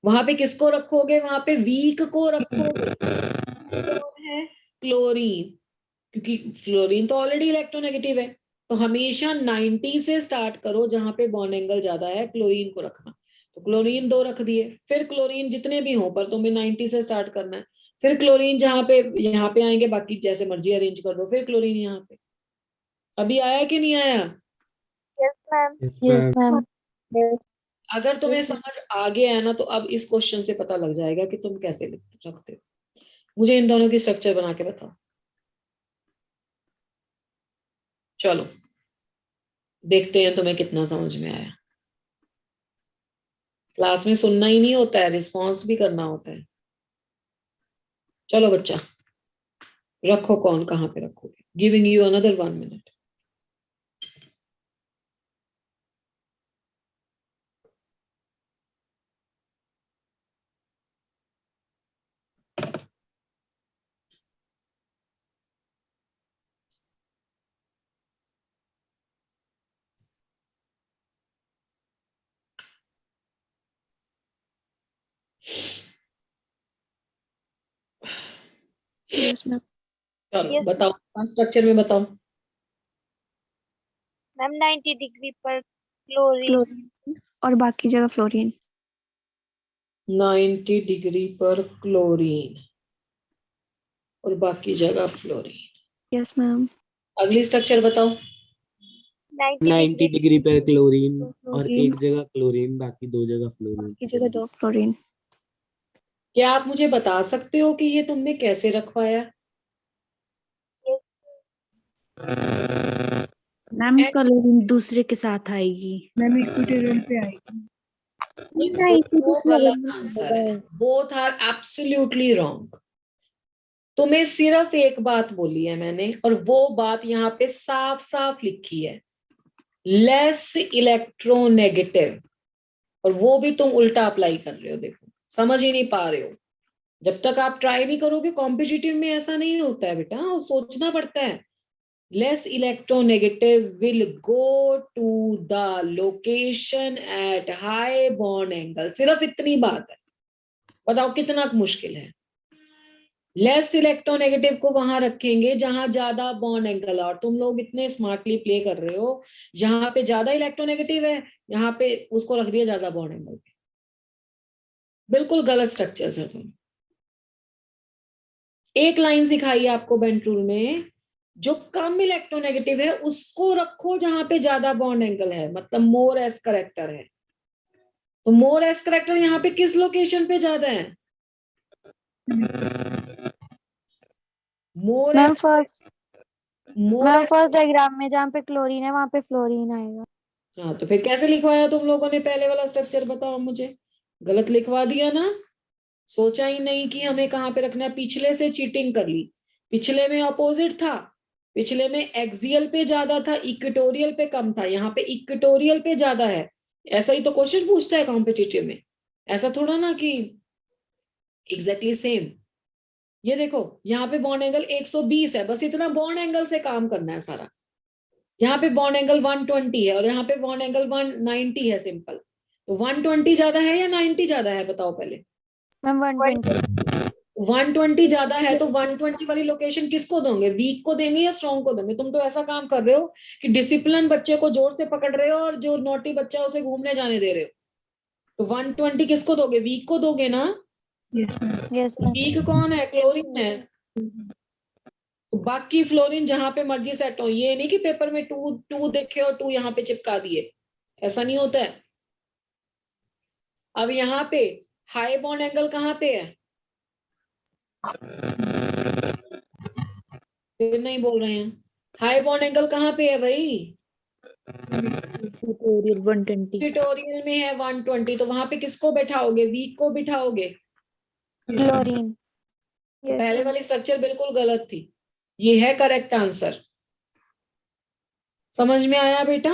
वहां पे किसको रखोगे, वहां पे वीक को रखोगे। कौन है, क्लोरीन, क्योंकि फ्लोरीन तो ऑलरेडी इलेक्ट्रोनेगेटिव है। तो हमेशा 90 से स्टार्ट करो, जहां पे बॉन्ड एंगल ज्यादा है क्लोरीन को रखना। तो क्लोरीन 2 रख दिए, फिर क्लोरीन जितने भी हो पर तुम्हें 90 से स्टार्ट करना है। फिर क्लोरीन जहां पे यहाँ पे आएंगे, बाकी जैसे मर्जी अरेंज कर दो, फिर क्लोरीन यहाँ पे। अभी आया कि नहीं आया? Yes ma'am. Yes ma'am. अगर तुम्हें समझ आ गया है ना, तो अब इस क्वेश्चन से पता लग जाएगा कि तुम कैसे रखते हो। मुझे इन दोनों की स्ट्रक्चर बना के बताओ। चलो देखते हैं तुम्हें कितना समझ में आया। क्लास में सुनना ही नहीं होता है, रिस्पॉन्स भी करना होता है। चलो बच्चा रखो, कौन कहाँ पे रखोगे। Giving you another 1 minute. Yes ma'am. चलो Yes, बताओ स्ट्रक्चर में बताओ। मैम 90 डिग्री पर क्लोरीन। क्लोरीन और बाकी जगह फ्लोरीन। 90 डिग्री पर क्लोरीन और बाकी जगह फ्लोरीन। Yes ma'am. अगली स्ट्रक्चर बताओ। 90 90 डिग्री डिग्री पर क्लोरीन और क्लोरीन, एक जगह क्लोरीन, बाकी 2 जगह फ्लोरीन। बाकी जगह 2 फ्लोरीन। क्या आप मुझे बता सकते हो कि ये तुमने कैसे रखवाया? मैम क्लोरीन दूसरे के साथ आएगी। मैम इक्विटोरियल पे आएगी। वो गलत आंसर है, बोथ आर एब्सोल्युटली रॉन्ग। तुम्हें सिर्फ एक बात बोली है मैंने, और वो बात यहाँ पे साफ साफ लिखी है, लेस इलेक्ट्रोनेगेटिव। और वो भी तुम उल्टा अप्लाई कर रहे हो। देखो समझ ही नहीं पा रहे हो। जब तक आप ट्राई नहीं करोगे, कॉम्पिटिटिव में ऐसा नहीं होता है बेटा, और सोचना पड़ता है। Less electronegative will go to the location at high bond angle. सिर्फ इतनी बात है, बताओ कितना मुश्किल है। लेस इलेक्ट्रोनेगेटिव को वहां रखेंगे जहां ज्यादा बॉन्ड एंगल है। और तुम लोग इतने स्मार्टली प्ले कर रहे हो, जहां पे ज्यादा इलेक्ट्रोनेगेटिव है यहाँ पे उसको रख दिया ज्यादा बॉन्ड एंगल पे। बिल्कुल गलत स्ट्रक्चर है। एक लाइन सिखाई है आपको बेंट रूल में, जो कम इलेक्ट्रोनेगेटिव है उसको रखो जहां पे ज्यादा बॉन्ड एंगल है, मतलब मोर एस करेक्टर है। तो मोर एस करेक्टर यहाँ पे किस लोकेशन पे ज्यादा है? मोर मैम एस फर्स्ट मोर मैम एस। फर्स्ट डायग्राम में जहाँ पे क्लोरीन है वहाँ पे फ्लोरीन आएगा। हाँ तो फिर कैसे लिखवाया तुम लोगों ने? पहले वाला स्ट्रक्चर बताओ मुझे। गलत लिखवा दिया ना, सोचा ही नहीं कि हमें कहाँ पे रखना है। पिछले से चीटिंग कर ली। पिछले में अपोजिट था, पिछले में एक्सियल पे ज्यादा था, इक्वेटोरियल पे कम था, यहाँ पे इक्वेटोरियल पे ज्यादा है। ऐसा ही तो क्वेश्चन पूछता है कॉम्पिटिटिव में, ऐसा थोड़ा ना कि एग्जैक्टली सेम। ये देखो यहाँ पे बॉन्ड एंगल 120 है, बस इतना बॉन्ड एंगल से काम करना है सारा। यहाँ पे बॉन्ड एंगल 120 है और यहाँ पे बॉन्ड एंगल 190 है, सिंपल। तो 120 ज्यादा है या 90 ज्यादा है, बताओ पहले। मैम 120। 120 ज्यादा है तो 120 वाली लोकेशन किसको दोगे, वीक को देंगे या स्ट्रॉन्ग को देंगे? तुम तो ऐसा काम कर रहे हो कि डिसिप्लिन बच्चे को जोर से पकड़ रहे हो और जो नोटी बच्चा है उसे घूमने जाने दे रहे हो। तो 120 किसको दोगे, वीक को दोगे ना। Yes, ma'am. Yes, ma'am. Week कौन है? क्लोरीन है। तो बाकी फ्लोरीन जहां पे मर्जी सेट हो, ये नहीं कि पेपर में 2 देखे और 2 यहाँ पे चिपका दिए, ऐसा नहीं होता है। अब यहाँ पे हाई बॉन्ड एंगल कहाँ पे है? फिर नहीं बोल रहे हैं। हाई बॉन्ड एंगल कहाँ पे है भाई? इक्वेटोरियल 120। इक्वेटोरियल में है 120, तो वहां पे किसको बैठाओगे? वीक को बिठाओगे। Chlorine. Yes, पहले ma'am. वाली स्ट्रक्चर बिल्कुल गलत थी, ये है करेक्ट आंसर। समझ में आया बेटा?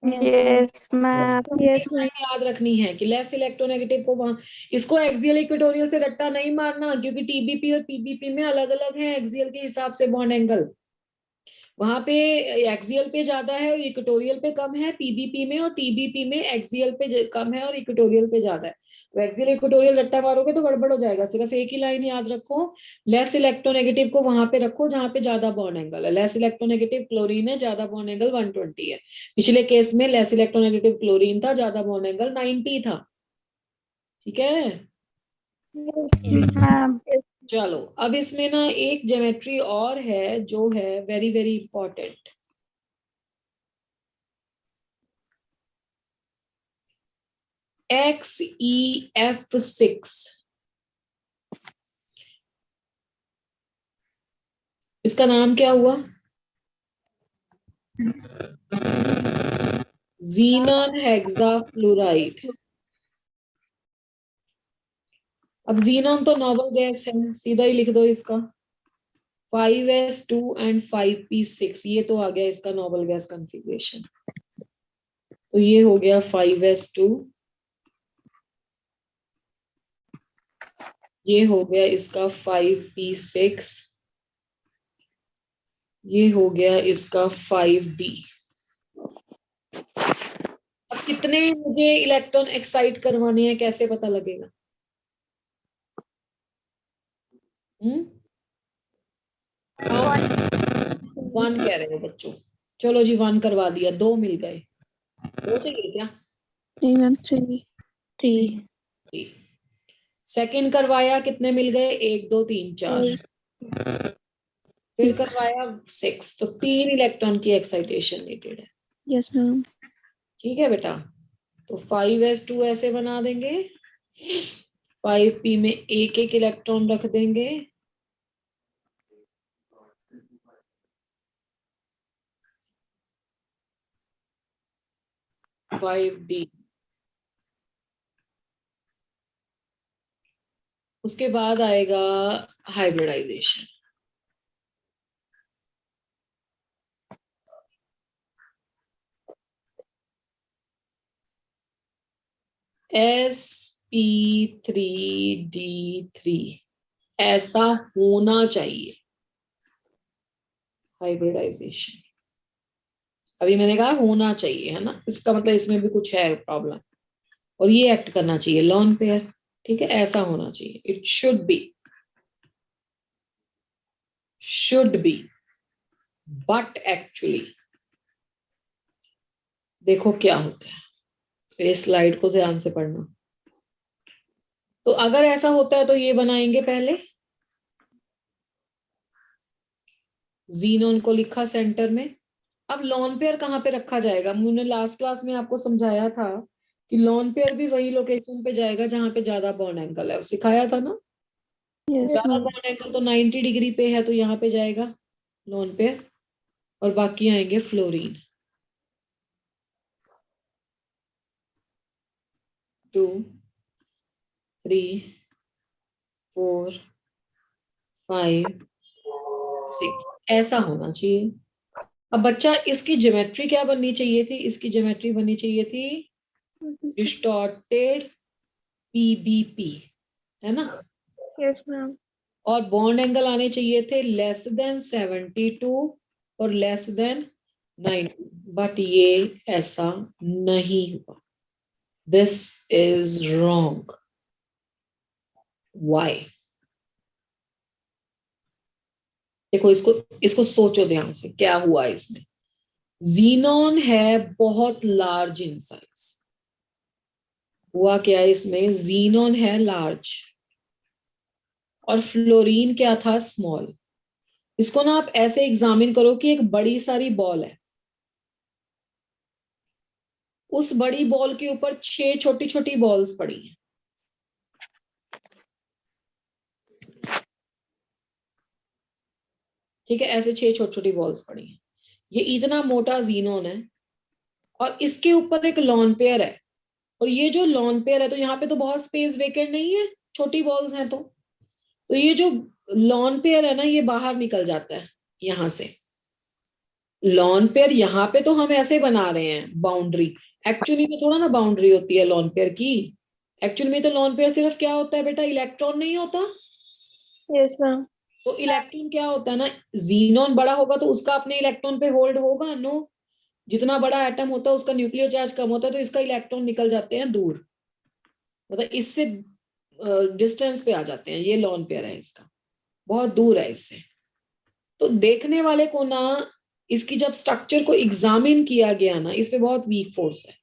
Yes, ma'am. Yes, ma'am. याद रखनी है कि लेस इलेक्ट्रोनेगेटिव को वहां, इसको एक्सियल इक्वेटोरियल से रट्टा नहीं मारना, क्योंकि टीबीपी और पीबीपी में अलग अलग है एक्सियल के हिसाब से बॉन्ड एंगल। वहां पे एक्सियल पे ज्यादा है और इक्वेटोरियल पे कम है पीबीपी में, और टीबीपी में एक्सियल पे कम है और इक्वेटोरियल पे ज्यादा है। तो एक्सियल इक्वेटोरियल रट्टा मारोगे तो गड़बड़ हो जाएगा। सिर्फ एक ही लाइन याद रखो, लेस इलेक्ट्रोनेगेटिव को वहां पे रखो जहां पे ज्यादा बॉन्ड एंगल है। लेस इलेक्ट्रोनेगेटिव क्लोरीन है, ज्यादा बॉन्ड एंगल 120 है। पिछले केस में लेस इलेक्ट्रोनेगेटिव क्लोरीन था, ज्यादा बॉन्ड एंगल 90 था। ठीक है, Yes, ma'am. चलो अब इसमें ना एक ज्योमेट्री और है जो है वेरी वेरी इंपॉर्टेंट। XEF6, इसका नाम क्या हुआ? Xenon hexafluoride. अब ज़ीनॉन तो नोबल गैस है, सीधा ही लिख दो इसका 5s2 एंड 5p6, ये तो आ गया इसका नोबल गैस कॉन्फ़िगरेशन। तो ये हो गया 5s2, ये हो गया इसका 5p6, ये हो गया इसका 5d। अब कितने मुझे इलेक्ट्रॉन एक्साइट करवाने हैं, कैसे पता लगेगा? वन कह रहे हो बच्चों, चलो जी 1 करवा दिया, 2 मिल गए। 2 चाहिए क्या? नहीं मैम, 3. 3। सेकंड करवाया, कितने मिल गए? 1 2 3 4। फिर 6. करवाया 6, तो 3 इलेक्ट्रॉन की एक्साइटेशन नीडेड है। Yes, ma'am. ठीक है बेटा, तो 5s2 ऐसे बना देंगे, 5p में एक एक इलेक्ट्रॉन रख देंगे, 5d। उसके बाद आएगा हाइब्रिडाइजेशन। sp3d3 ऐसा होना चाहिए हाइब्रिडाइजेशन। अभी मैंने कहा होना चाहिए, है ना, इसका मतलब इसमें भी कुछ है प्रॉब्लम, और ये एक्ट करना चाहिए लॉन पेयर। ठीक है, ऐसा होना चाहिए, it should be, but actually देखो क्या होता है। तो इस स्लाइड को ध्यान से पढ़ना। तो अगर ऐसा होता है तो ये बनाएंगे, पहले ज़ीनोन को लिखा सेंटर में। अब लॉन पेयर कहाँ पे रखा जाएगा? मैंने लास्ट क्लास में आपको समझाया था कि लॉन पेयर भी वही लोकेशन पे जाएगा जहां पे ज्यादा बॉन्ड एंगल है, सिखाया था ना। Yes, ज्यादा ma'am. बॉन्ड एंगल तो 90 डिग्री पे है, तो यहाँ पे जाएगा लॉन पेयर, और बाकी आएंगे फ्लोरीन। 2 3 4 5 6 ऐसा होना चाहिए। अब बच्चा, इसकी ज्योमेट्री क्या बननी चाहिए थी? इसकी ज्योमेट्री बननी चाहिए थी डिस्टॉर्टेड पीबीपी, है ना। Yes, ma'am. और बॉन्ड एंगल आने चाहिए थे लेस देन 72 और लेस देन 90, बट ये ऐसा नहीं हुआ। This is wrong. व्हाई? देखो, इसको सोचो ध्यान से, क्या हुआ इसमें। ज़ीनॉन है बहुत लार्ज इन साइज। हुआ क्या इसमें? ज़ीनॉन है लार्ज, और फ्लोरीन क्या था, स्मॉल। इसको ना आप ऐसे एग्जामिन करो कि एक बड़ी सारी बॉल है, उस बड़ी बॉल के ऊपर 6 छोटी छोटी बॉल्स पड़ी हैं। ठीक है, ऐसे 6 छोटी छोटी बॉल्स पड़ी हैं। ये इतना मोटा जीनोन है और इसके ऊपर एक लॉन पेयर है, और ये जो लॉन पेयर है, तो यहाँ पे तो बहुत स्पेस वेकेंट नहीं है, छोटी बॉल्स हैं, तो ये जो लॉन पेयर है ना, ये बाहर निकल जाता है यहां से। लॉन पेयर यहाँ पे तो हम ऐसे बना रहे हैं बाउंड्री, एक्चुअली में थोड़ा ना बाउंड्री होती है लॉन पेयर की। एक्चुअली में तो लॉन पेयर सिर्फ क्या होता है बेटा, इलेक्ट्रॉन नहीं होता। Yes ma'am. तो इलेक्ट्रॉन क्या होता है ना, जीनोन बड़ा होगा तो उसका अपने इलेक्ट्रॉन पे होल्ड होगा, नो। जितना बड़ा एटम होता है उसका न्यूक्लियर चार्ज कम होता है, तो इसका इलेक्ट्रॉन निकल जाते हैं दूर, मतलब इससे डिस्टेंस पे आ जाते हैं। ये लॉन पेयर है इसका, बहुत दूर है इससे। तो देखने वाले को ना, इसकी जब स्ट्रक्चर को एग्जामिन किया गया ना, इस पे बहुत वीक फोर्स है,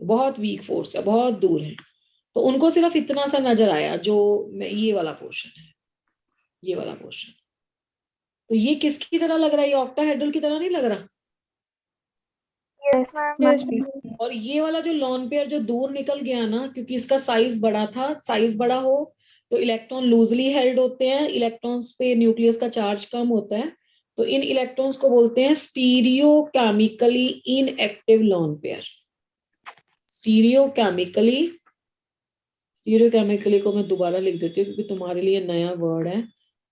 बहुत वीक फोर्स है, बहुत दूर है। तो उनको सिर्फ इतना सा नजर आया, जो ये वाला पोर्शन है, ये वाला पोर्शन। तो ये किसकी तरह लग रहा है, ये ऑक्टाहेड्रल की तरह नहीं लग रहा। Yes, ma'am. Yes ma'am. और ये वाला जो लॉन पेयर जो दूर निकल गया ना, क्योंकि इसका साइज बड़ा था, साइज बड़ा हो तो इलेक्ट्रॉन लूजली हेल्ड होते हैं, इलेक्ट्रॉन्स पे न्यूक्लियस का चार्ज कम होता है, तो इन इलेक्ट्रॉन्स को बोलते हैं stereo chemically inactive lone pair. Stereo chemically को मैं दोबारा लिख देती हूँ, क्योंकि तुम्हारे लिए नया वर्ड है,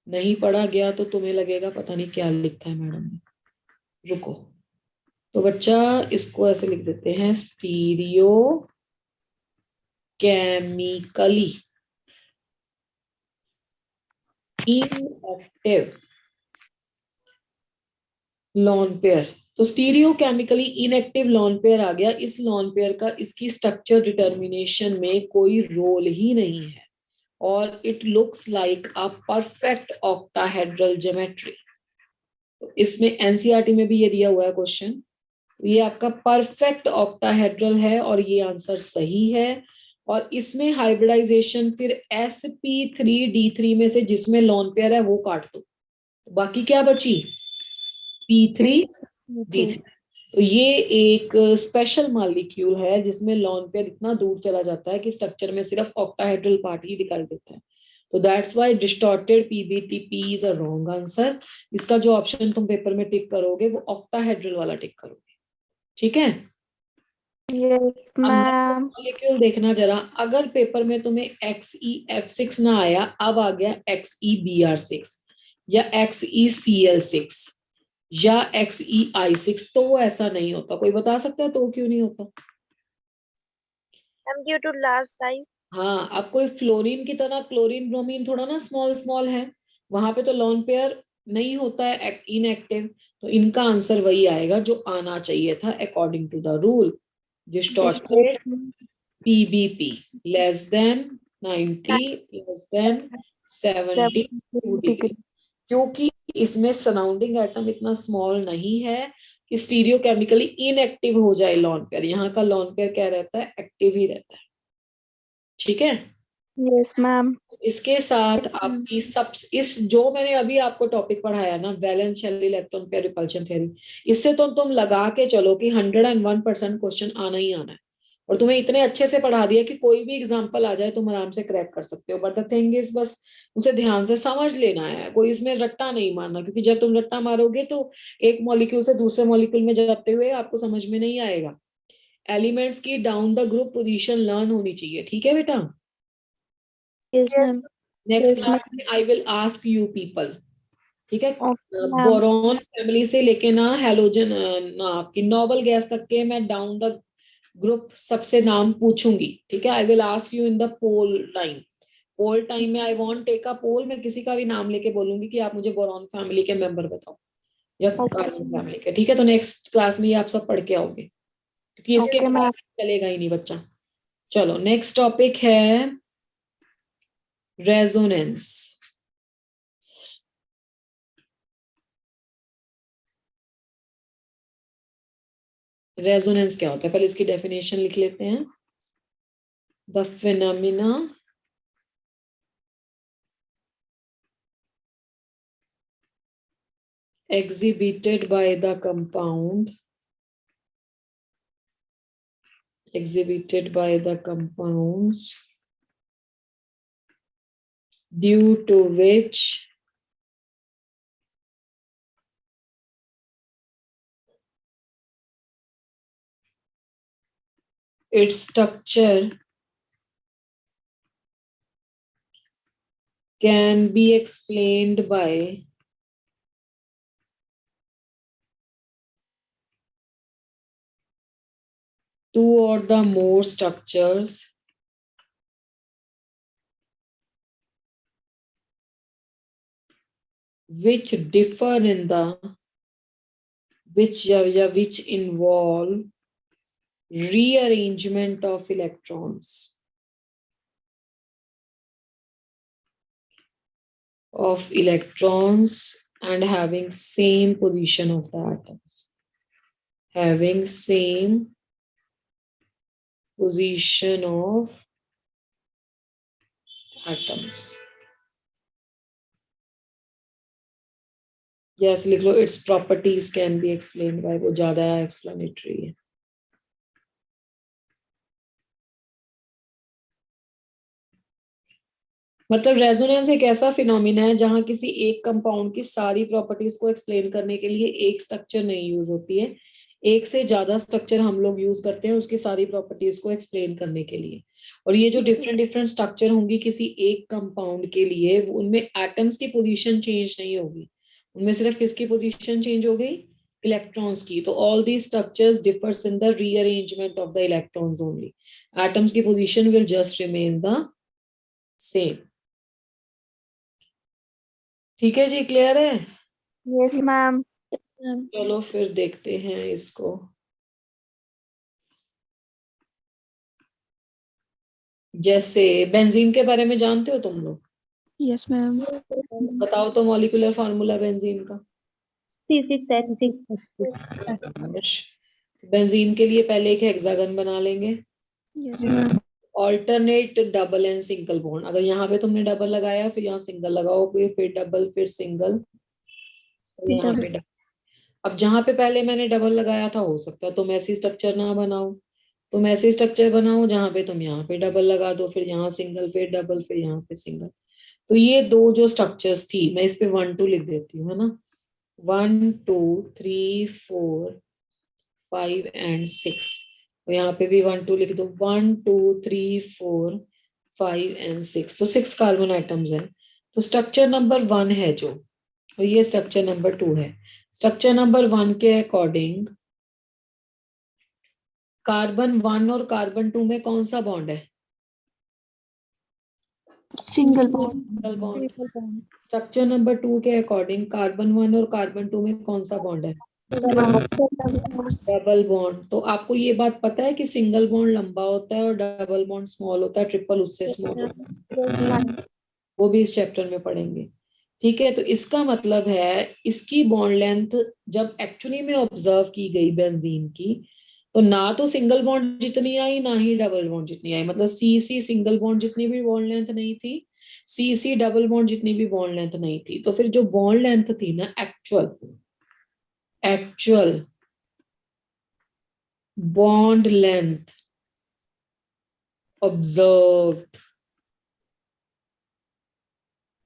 नहीं पढ़ा गया तो तुम्हें लगेगा पता नहीं क्या लिखा है मैडम ने। रुको, तो बच्चा इसको ऐसे लिख देते हैं, stereo chemically inactive lone pair. तो stereo chemically inactive lone pair आ गया। इस लॉन पेयर का इसकी स्ट्रक्चर डिटर्मिनेशन में कोई रोल ही नहीं है, और it looks like a perfect octahedral geometry. तो इसमें एनसीईआरटी में भी ये दिया हुआ है क्वेश्चन, ये आपका परफेक्ट ऑक्टाहेड्रल है और ये आंसर सही है। और इसमें हाइब्रिडाइजेशन फिर sp3d3 में से जिसमें लॉन पेयर है वो काट दो, बाकी क्या बची, p3d3। तो ये एक स्पेशल मॉलिक्यूल है जिसमें लॉन पेयर इतना दूर चला जाता है कि स्ट्रक्चर में सिर्फ ऑक्टाहेड्रल पार्ट ही दिखाई देता है। तो that's why distorted PBTP is a wrong answer. इसका जो ऑप्शन तुम पेपर में टिक करोगे वो ऑक्टाहेड्रल वाला टिक करोगे, ठीक है। Yes, ma'am. मॉलिक्यूल देखना जरा, अगर पेपर में तुम्हें XeF6 ना आया, अब आ गया XeBr6 या XeCl6 या XeI6, तो वो ऐसा नहीं होता। कोई बता सकता है तो क्यों नहीं होता? Ma'am, due to large size. हाँ, अब कोई फ्लोरीन की तरह क्लोरीन ब्रोमीन थोड़ा ना स्मॉल स्मॉल है, वहां पे तो लॉन पेयर नहीं होता है, इनएक्टिव। तो इनका आंसर वही आएगा जो आना चाहिए था according to the rule, distorted PBP less than 90 less than 72 degree, क्योंकि इसमें सराउंडिंग एटम इतना स्मॉल नहीं है कि स्टीरियो केमिकली इनएक्टिव हो जाए लॉन पेयर। यहाँ का लॉन पेयर क्या रहता है, एक्टिव ही रहता है, ठीक है। Yes, ma'am. इसके साथ आपकी सब इस जो मैंने अभी आपको टॉपिक पढ़ाया ना, valence shell electron pair repulsion theory, इससे तो तुम लगा के चलो कि 101% क्वेश्चन आना ही आना है। और तुम्हें इतने अच्छे से पढ़ा दिया कि कोई भी एग्जांपल आ जाए तुम आराम से क्रैक कर सकते हो। बट द थिंग इज, बस उसे ध्यान से समझ लेना है, कोई इसमें रट्टा नहीं मारना, क्योंकि जब तुम रट्टा मारोगे तो एक मॉलिक्यूल से दूसरे मॉलिक्यूल में जाते हुए आपको समझ में नहीं आएगा। एलिमेंट्स की down the group position learn होनी चाहिए, ठीक है बेटा। Yes ma'am. नेक्स्ट क्लास में आई विल आस्क यू पीपल, ठीक है, Okay, ma'am. बोरॉन फैमिली से लेके ना हैलोजन ना आपकी नोबल गैस तक के मैं डाउन द ग्रुप सबसे नाम पूछूंगी, ठीक है। I will ask you in the poll time में आई वांट टेक अ पोल, मैं किसी का भी नाम लेके बोलूंगी कि आप मुझे बोरॉन फैमिली के मेंबर बताओ या कार्बन फैमिली के, ठीक है। तो नेक्स्ट क्लास में ये आप सब पढ़ के आओगे, क्योंकि इसके Okay, बाद चलेगा ही नहीं बच्चा। चलो नेक्स्ट टॉपिक है रेजोनेंस। रेजोनेंस क्या होता है, पहले इसकी डेफिनेशन लिख लेते हैं। The phenomena exhibited by the compounds due to which its structure can be explained by two or the more structures which differ in the which involve rearrangement of electrons and having same position of the atoms. Having same position of atoms. Yes, लिख लो its properties can be explained by, वो ज्यादा explanatory है. मतलब resonance एक ऐसा phenomena है जहां किसी एक कंपाउंड की सारी प्रॉपर्टीज को एक्सप्लेन करने के लिए एक स्ट्रक्चर नहीं यूज होती है, एक से ज्यादा स्ट्रक्चर हम लोग यूज करते हैं उसकी सारी प्रॉपर्टीज को एक्सप्लेन करने के लिए. और ये जो डिफरेंट स्ट्रक्चर होंगी किसी एक कंपाउंड के लिए, उनमें एटम्स की पोजीशन चेंज नहीं होगी, उनमें सिर्फ किसकी पोजीशन चेंज हो गई, इलेक्ट्रॉन्स की. तो all the structures differs in the rearrangement of the electrons only. Atoms की position will just remain the same. ठीक है जी, क्लियर है? Yes, ma'am. चलो फिर देखते हैं इसको. जैसे बेंजीन के बारे में जानते हो तुम लोग? Yes, ma'am. बताओ तो मॉलिक्यूलर फार्मूला बेंजीन का. C6H6. बेंजीन के लिए पहले एक हेक्सागन बना लेंगे. Yes, ma'am. Alternate double and single bond. अगर यहाँ पे तुमने डबल लगाया फिर यहाँ सिंगल लगाओ, फिर डबल फिर सिंगल, यहाँ पे डबल. अब जहाँ पे पहले मैंने डबल लगाया था हो सकता है तुम ऐसी स्ट्रक्चर ना बनाओ, तुम ऐसी स्ट्रक्चर बनाओ जहाँ पे तुम यहाँ पे डबल लगा दो, फिर यहाँ सिंगल फिर डबल फिर यहाँ पे सिंगल. तो ये दो जो स्ट्रक्चर्स थी, मैं इस पे 1 2 लिख देती हूँ, है ना. 1 2 3 4 5 and 6. तो यहाँ पे भी 1 2 लिख दो. 1 2 3 4 5 and 6. तो 6 कार्बन आइटम्स हैं. तो स्ट्रक्चर नंबर 1 है जो, और ये स्ट्रक्चर नंबर 2 है. स्ट्रक्चर नंबर 1 के अकॉर्डिंग कार्बन 1 और कार्बन 2 में कौन सा बॉन्ड है? Single single bond. Structure number 2 के अकॉर्डिंग कार्बन 1 और कार्बन 2 में कौन सा बॉन्ड है? Double bond. तो आपको ये बात पता है कि सिंगल बॉन्ड लंबा होता है और डबल बॉन्ड स्मॉल होता है, ट्रिपल उससे स्मॉल होता है. वो भी इस चैप्टर में पढ़ेंगे. ठीक है. तो इसका मतलब है इसकी बॉन्ड लेंथ जब एक्चुअली में ऑब्जर्व की गई बेंजीन की, तो ना तो सिंगल बॉन्ड जितनी आई ना ही डबल बॉन्ड जितनी आई. मतलब सी सिंगल बॉन्ड जितनी भी बॉन्ड लेंथ नहीं थी, सी डबल बॉन्ड जितनी भी बॉन्ड लेंथ नहीं थी. तो फिर जो बॉन्ड लेंथ थी ना, एक्चुअल बॉन्ड लेंथ ऑब्जर्व्ड,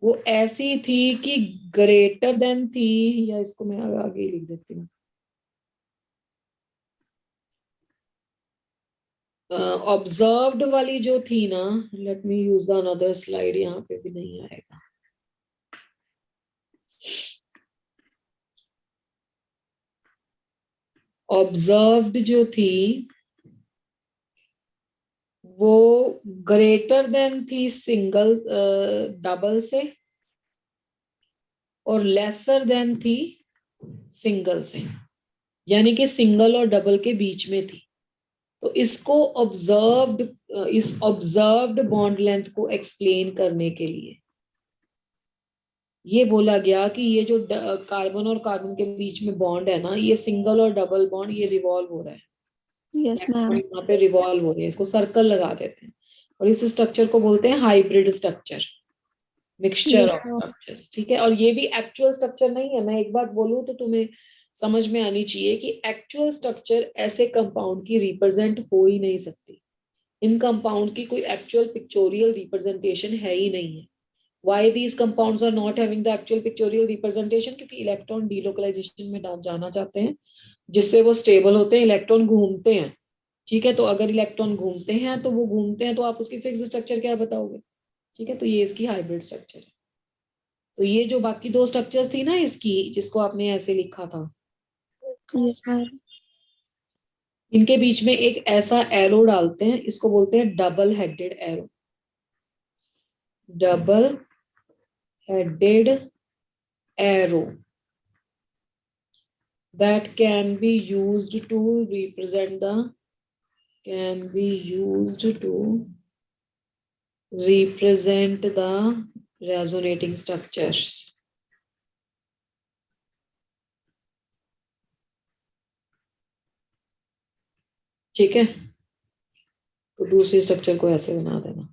वो ऐसी थी कि ग्रेटर देन थी, या इसको मैं आगे लिख देती हूँ. ऑब्जर्व्ड वाली जो थी ना, let me use another slide, यहाँ पे भी नहीं आएगा. ऑब्जर्व्ड जो थी वो ग्रेटर देन थी सिंगल डबल से, और लेसर देन थी सिंगल से, यानी कि सिंगल और डबल के बीच में थी. तो इसको इस ऑब्जर्व्ड बॉन्ड लेंथ को एक्सप्लेन करने के लिए ये बोला गया कि ये जो कार्बन और कार्बन के बीच में बॉन्ड है ना, ये सिंगल और डबल बॉन्ड ये रिवॉल्व हो रहा है. Yes, ma'am. यहाँ पे रिवॉल्व हो रही है, इसको सर्कल लगा देते हैं, और इस स्ट्रक्चर को बोलते हैं hybrid structure. Mixture Yes, of ma'am. Structures, ठीक है। और ये भी एक्चुअल स्ट्रक्चर नहीं है। मैं एक बात बोलूं तो तुम्हें समझ में आनी चाहिए कि एक्चुअल स्ट्रक्चर ऐसे कंपाउंड की रिप्रेजेंट हो ही नहीं सकती। इन कंपाउंड की कोई एक्चुअल पिक्चोरियल रिप्रेजेंटेशन है ही नहीं है। Why these compounds are not having the actual pictorial representation? क्योंकि इलेक्ट्रॉन डीलोकलाइजेशन में जाना चाहते हैं, जिससे वो स्टेबल होते हैं। इलेक्ट्रॉन घूमते हैं, ठीक है। तो अगर इलेक्ट्रॉन घूमते हैं तो वो घूमते हैं, तो आप उसकी फिक्स स्ट्रक्चर क्या बताओगे, ठीक है। तो ये इसकी हाइब्रिड स्ट्रक्चर है। तो ये जो बाकी दो स्ट्रक्चर्स थी ना इसकी, जिसको आपने ऐसे लिखा था, Yes, ma'am. इनके बीच में एक ऐसा एरो डालते हैं, इसको बोलते हैं double headed arrow. Double headed arrow that can be used to represent the resonating structures। ठीक है, तो दूसरी स्ट्रक्चर को ऐसे बना देना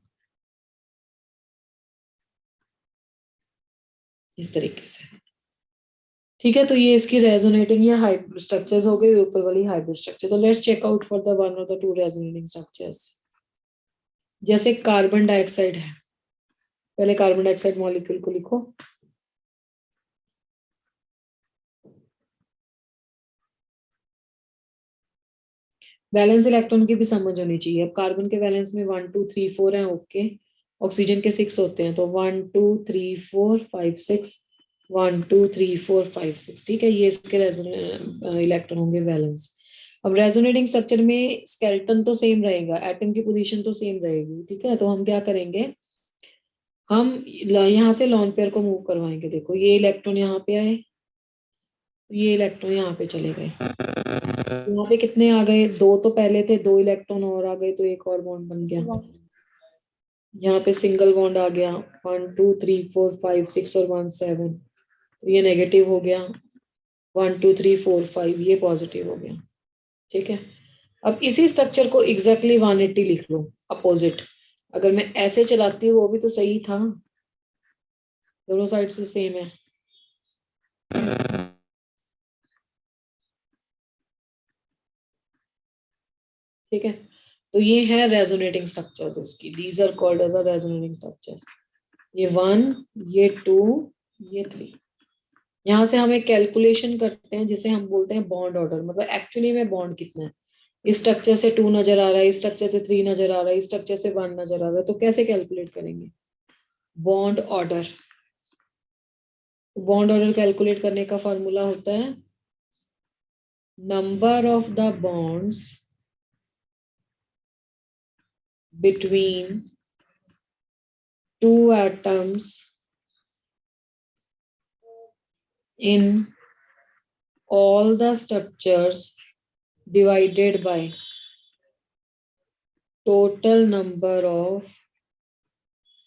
इस तरीके से, ठीक है। तो ये इसकी रेजोनेटिंग या हाइब्रिड स्ट्रक्चर्स हो गए, ऊपर वाली हाइब्रिड स्ट्रक्चर। तो let's check out for the one और द टू रेजोनेटिंग स्ट्रक्चर्स। जैसे कार्बन डाइऑक्साइड है, पहले कार्बन डाइऑक्साइड मॉलिक्यूल को लिखो। वैलेंस इलेक्ट्रॉन की भी समझ होनी चाहिए। अब कार्बन के वैलेंस में 1 2 3 4 है, ओके। ऑक्सीजन के 6 होते हैं, तो 1 2 3 4 5 6, 1 2 3 4 5 6, ठीक है। ये इसके इलेक्ट्रॉन होंगे वैलेंस। अब रेजोनेटिंग स्ट्रक्चर में स्केलेटन तो सेम रहेगा, एटम की पोजीशन तो सेम रहेगी, ठीक है। तो हम क्या करेंगे, हम यहाँ से लॉन पेयर को मूव करवाएंगे। देखो ये इलेक्ट्रॉन यहाँ पे आए, ये इलेक्ट्रॉन यहाँ पे चले गए। यहाँ पे कितने आ गए, दो तो पहले थे, दो इलेक्ट्रॉन और आ गए, तो एक और बॉन्ड बन गया। यहाँ पे सिंगल बॉन्ड आ गया, 1 2 3 4 5 6 और 1 7, तो ये नेगेटिव हो गया। 1 2 3 4 5 ये पॉजिटिव हो गया, ठीक है। अब इसी स्ट्रक्चर को एग्जैक्टली 180 लिख लो अपोजिट। अगर मैं ऐसे चलाती हूँ वो भी तो सही था, दोनों साइड से सेम है। ठीक है, तो ये है रेजोनेटिंग स्ट्रक्चर्स इसकी, these are called as a resonating structures. ये 1, ये 2, ये 3। यहाँ से हम एक कैलकुलेशन करते हैं जिसे हम बोलते हैं बॉन्ड ऑर्डर, मतलब एक्चुअली में बॉन्ड कितना है। इस स्ट्रक्चर से 2 नजर आ रहा है, इस स्ट्रक्चर से 3 नजर आ रहा है, इस स्ट्रक्चर से 1 नजर आ रहा है, तो कैसे कैलकुलेट करेंगे bond order. Bond order calculate करने का फॉर्मूला होता है number of the bonds between two atoms in all the structures divided by total number of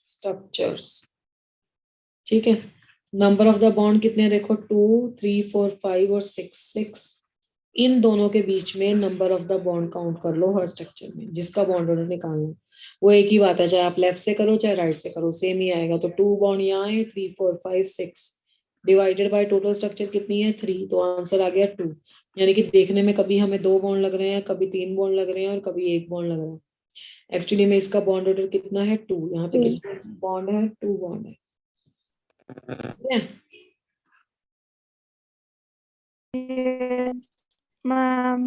structures। ठीक है, नंबर ऑफ द बॉन्ड कितने, देखो 2 3 4 5 और 6। इन दोनों के बीच में number of the bond count कर लो हर स्ट्रक्चर में, जिसका बॉन्ड ऑर्डर निकालना। वो एक ही बात है, चाहे आप लेफ्ट से करो चाहे राइट से करो, सेम ही आएगा। तो 2 बॉन्ड यहाँ है, 3 4 5 6 डिवाइडेड बाय टोटल स्ट्रक्चर कितनी है 3, तो आंसर आ गया 2। यानी कि देखने में कभी हमें 2 बॉन्ड लग रहे हैं, कभी 3 बॉन्ड लग रहे हैं और कभी 1 बॉन्ड लग रहा है। एक्चुअली में इसका बॉन्ड ऑर्डर कितना है 2। यहाँ पे कितना बॉन्ड है, 2 बॉन्ड है, ठीक है। Yes, ma'am.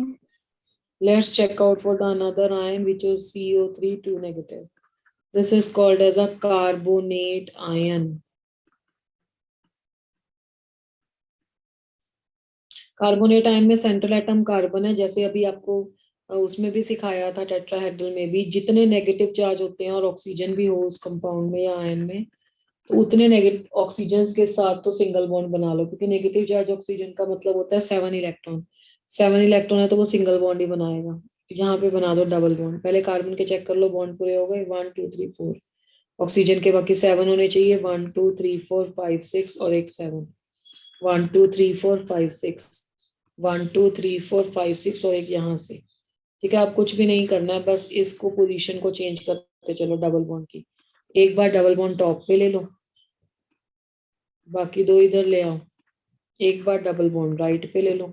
Let's check out for the another ion which is CO3 2 negative. This is called as a carbonate ion. Carbonate ion में सेंट्रल एटम कार्बन है, जैसे अभी आपको उसमें भी सिखाया था टेट्राहेड्रल में भी। जितने नेगेटिव चार्ज होते हैं और ऑक्सीजन भी हो उस कंपाउंड में या आयन में, तो उतने नेगेटिव ऑक्सीजन के साथ तो सिंगल बॉन्ड बना लो, क्योंकि नेगेटिव चार्ज ऑक्सीजन का मतलब होता है 7 इलेक्ट्रॉन। 7 इलेक्ट्रॉन है तो वो सिंगल बॉन्ड ही बनाएगा। यहाँ पे बना दो डबल बॉन्ड। पहले कार्बन के चेक कर लो, बॉन्ड पूरे हो गए, 1 2 3 4। ऑक्सीजन के बाकी 7 होने चाहिए, 1 2 3 4 5 6 और एक 7। 1 2 3 4 5 6, 1 2 3 4 5 6 और एक यहाँ से। ठीक है, आप कुछ भी नहीं करना है, बस इसको पोजीशन को चेंज करते चलो डबल बॉन्ड की। एक बार डबल बॉन्ड टॉप पे ले लो, बाकी दो इधर ले आओ, एक बार डबल बॉन्ड राइट पे ले लो,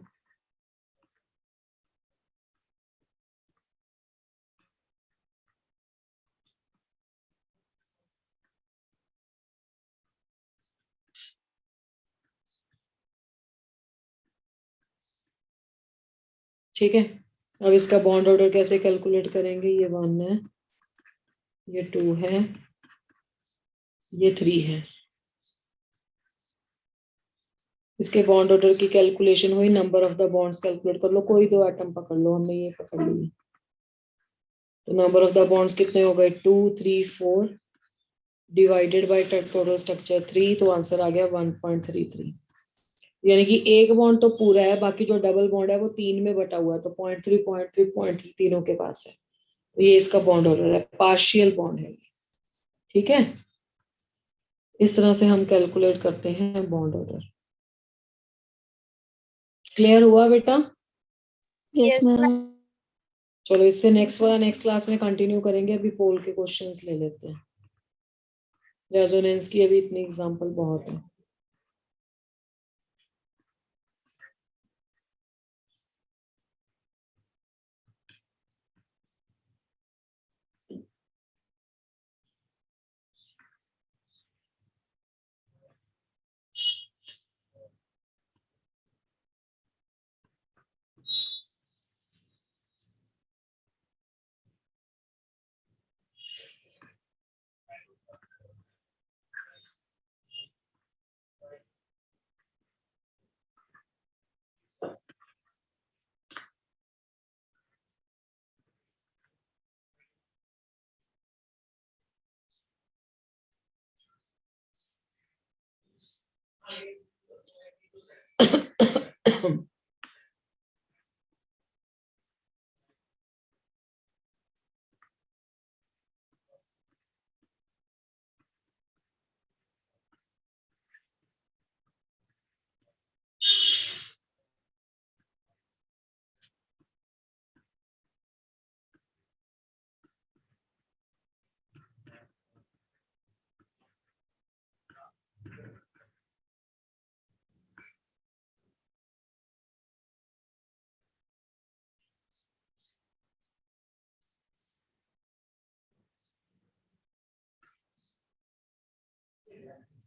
ठीक है। अब इसका बॉन्ड ऑर्डर कैसे कैलकुलेट करेंगे, ये 1 है, ये 2 है, ये 3 है। इसके बॉन्ड ऑर्डर की कैलकुलेशन हुई, number of the bonds calculate कर लो, कोई दो एटम पकड़ लो, हमने ये पकड़ लिए। तो नंबर ऑफ द बॉन्ड्स कितने हो गए, 2 3 4 डिवाइडेड बाय टोटल स्ट्रक्चर 3, तो आंसर आ गया 1.33। यानी कि एक बॉन्ड तो पूरा है, बाकी जो डबल बॉन्ड है वो 3 में बटा हुआ है, तो 0.3 तीनों के पास है। तो ये इसका बॉन्ड ऑर्डर है, पार्शियल बॉन्ड है, ठीक है। इस तरह से हम कैलकुलेट करते हैं बॉन्ड ऑर्डर। क्लियर हुआ बेटा? Yes, Yes, ma'am. चलो इससे नेक्स्ट क्लास में कंटिन्यू करेंगे, अभी पोल के क्वेश्चंस ले लेते हैं। रेजोनेंस की अभी इतनी एग्जांपल बहुत है।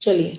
चलिए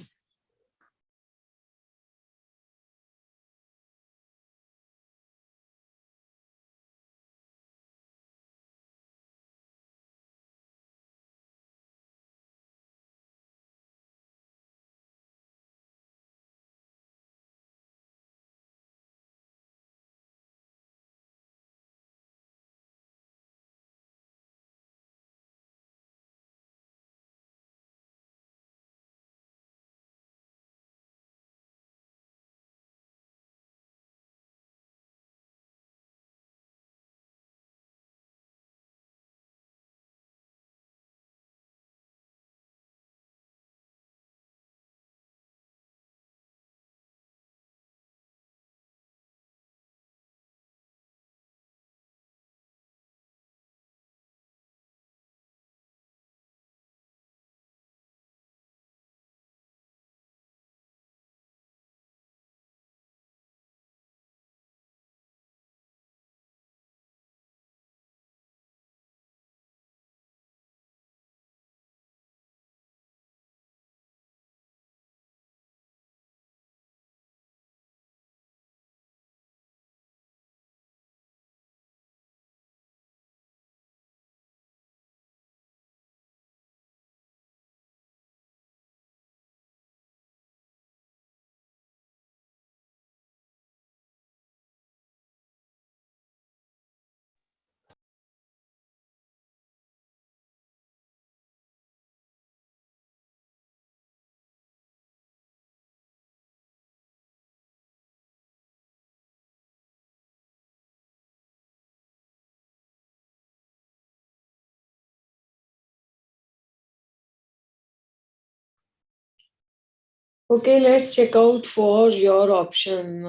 okay, let's check out for your option.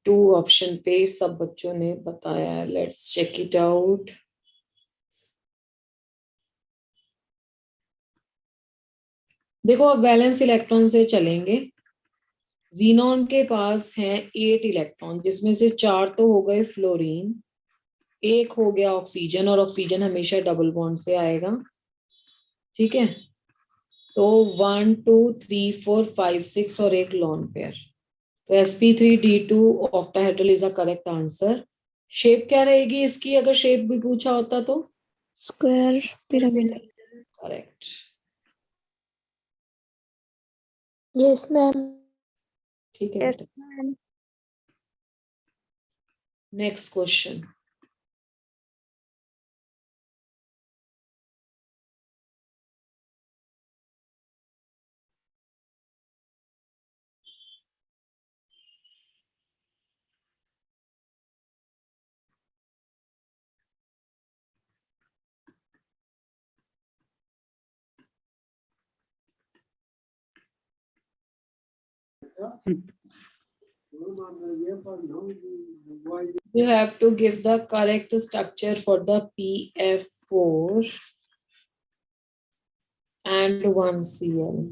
2 option पे सब बच्चों ने बताया है, लेट्स चेक इट आउट। देखो अब वैलेंस इलेक्ट्रॉन से चलेंगे। जीनॉन के पास है 8 इलेक्ट्रॉन, जिसमें से 4 तो हो गए फ्लोरीन, 1 हो गया ऑक्सीजन, और ऑक्सीजन हमेशा डबल बॉन्ड से आएगा। ठीक है, तो 1 2 3 4 5 6 और एक लॉन पेयर। तो sp3d2 octahedral is a correct answer. Shape क्या रहेगी इसकी, अगर शेप भी पूछा होता तो? Square pyramid. Correct. Yes, ma'am. ठीक है Yes, बेटा, ma'am. Next question. You have to give the correct structure for the PF4 and 1Cl.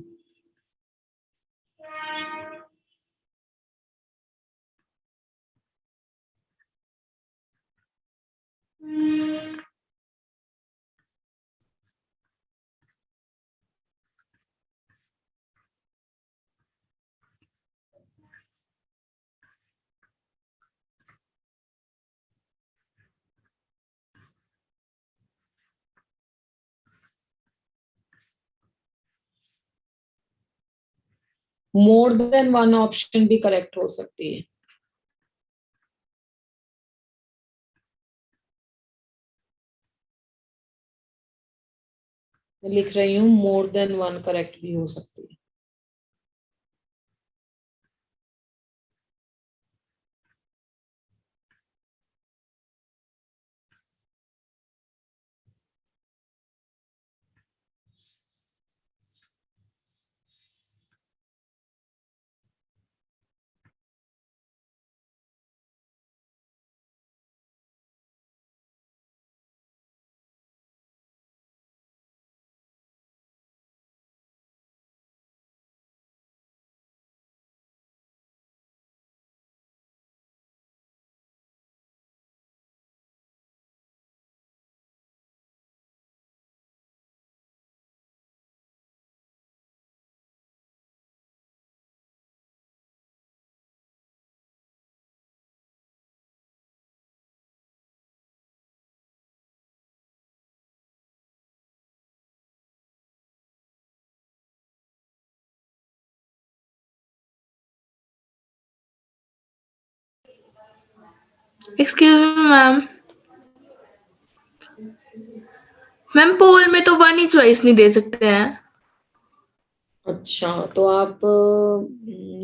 More than one option भी करेक्ट हो सकती है। मैं लिख रही हूँ मोर देन वन करेक्ट भी हो सकती है। एक्सक्यूज मी मैम, मैम पोल में तो वन ही चॉइस नहीं दे सकते हैं। अच्छा, तो आप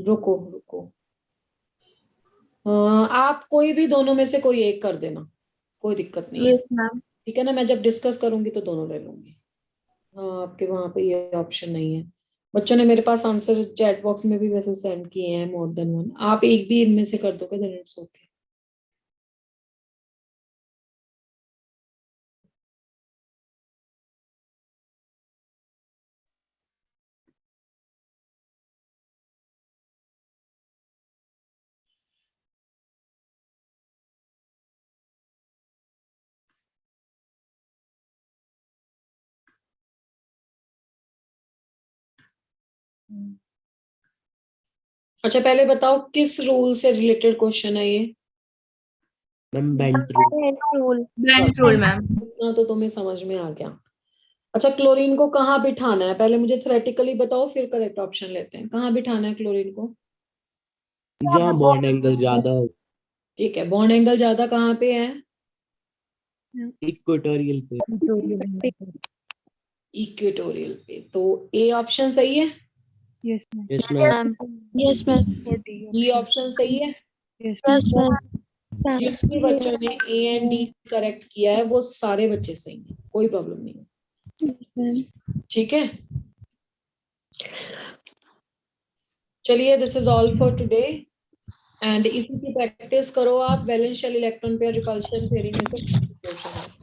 रुको रुको, आप कोई भी दोनों में से कोई एक कर देना, कोई दिक्कत नहीं है। Yes ma'am. ठीक है ना, मैं जब डिस्कस करूंगी तो दोनों ले लूंगी। हाँ, आपके वहां पे ये ऑप्शन नहीं है। बच्चों ने मेरे पास आंसर चैट बॉक्स में भी वैसे सेंड किए हैं, मोर देन वन। आप एक भी इनमें से कर दोगे, देन इट्स ओके। अच्छा, पहले बताओ किस रूल से रिलेटेड क्वेश्चन है ये? Ma'am bent rule. Rule. Blend rule ma'am. इतना तो तुम्हें समझ में आ गया। अच्छा, क्लोरीन को कहाँ बिठाना है, पहले मुझे थ्योरेटिकली बताओ, फिर करेक्ट ऑप्शन लेते हैं। कहाँ बिठाना है क्लोरीन को? जहाँ बॉन्ड एंगल ज्यादा हो, ठीक है, बॉन्ड एंगल ज्यादा कहाँ पे है? इक्वेटोरियल पे। इक्वेटोरियल पे। तो ए ऑप्शन सही है? Yes Yes, ma'am. ma'am. Yes, ma'am. B option सही है? Yes, ma'am. जिस भी बच्चों ने ए एंड डी करेक्ट किया है वो सारे बच्चे सही हैं, कोई प्रॉब्लम नहीं है। Yes, ma'am. ठीक है, चलिए, this is all for today. And इसी की प्रैक्टिस करो आप। Valence shell electron pair repulsion theory में से क्वेश्चन है।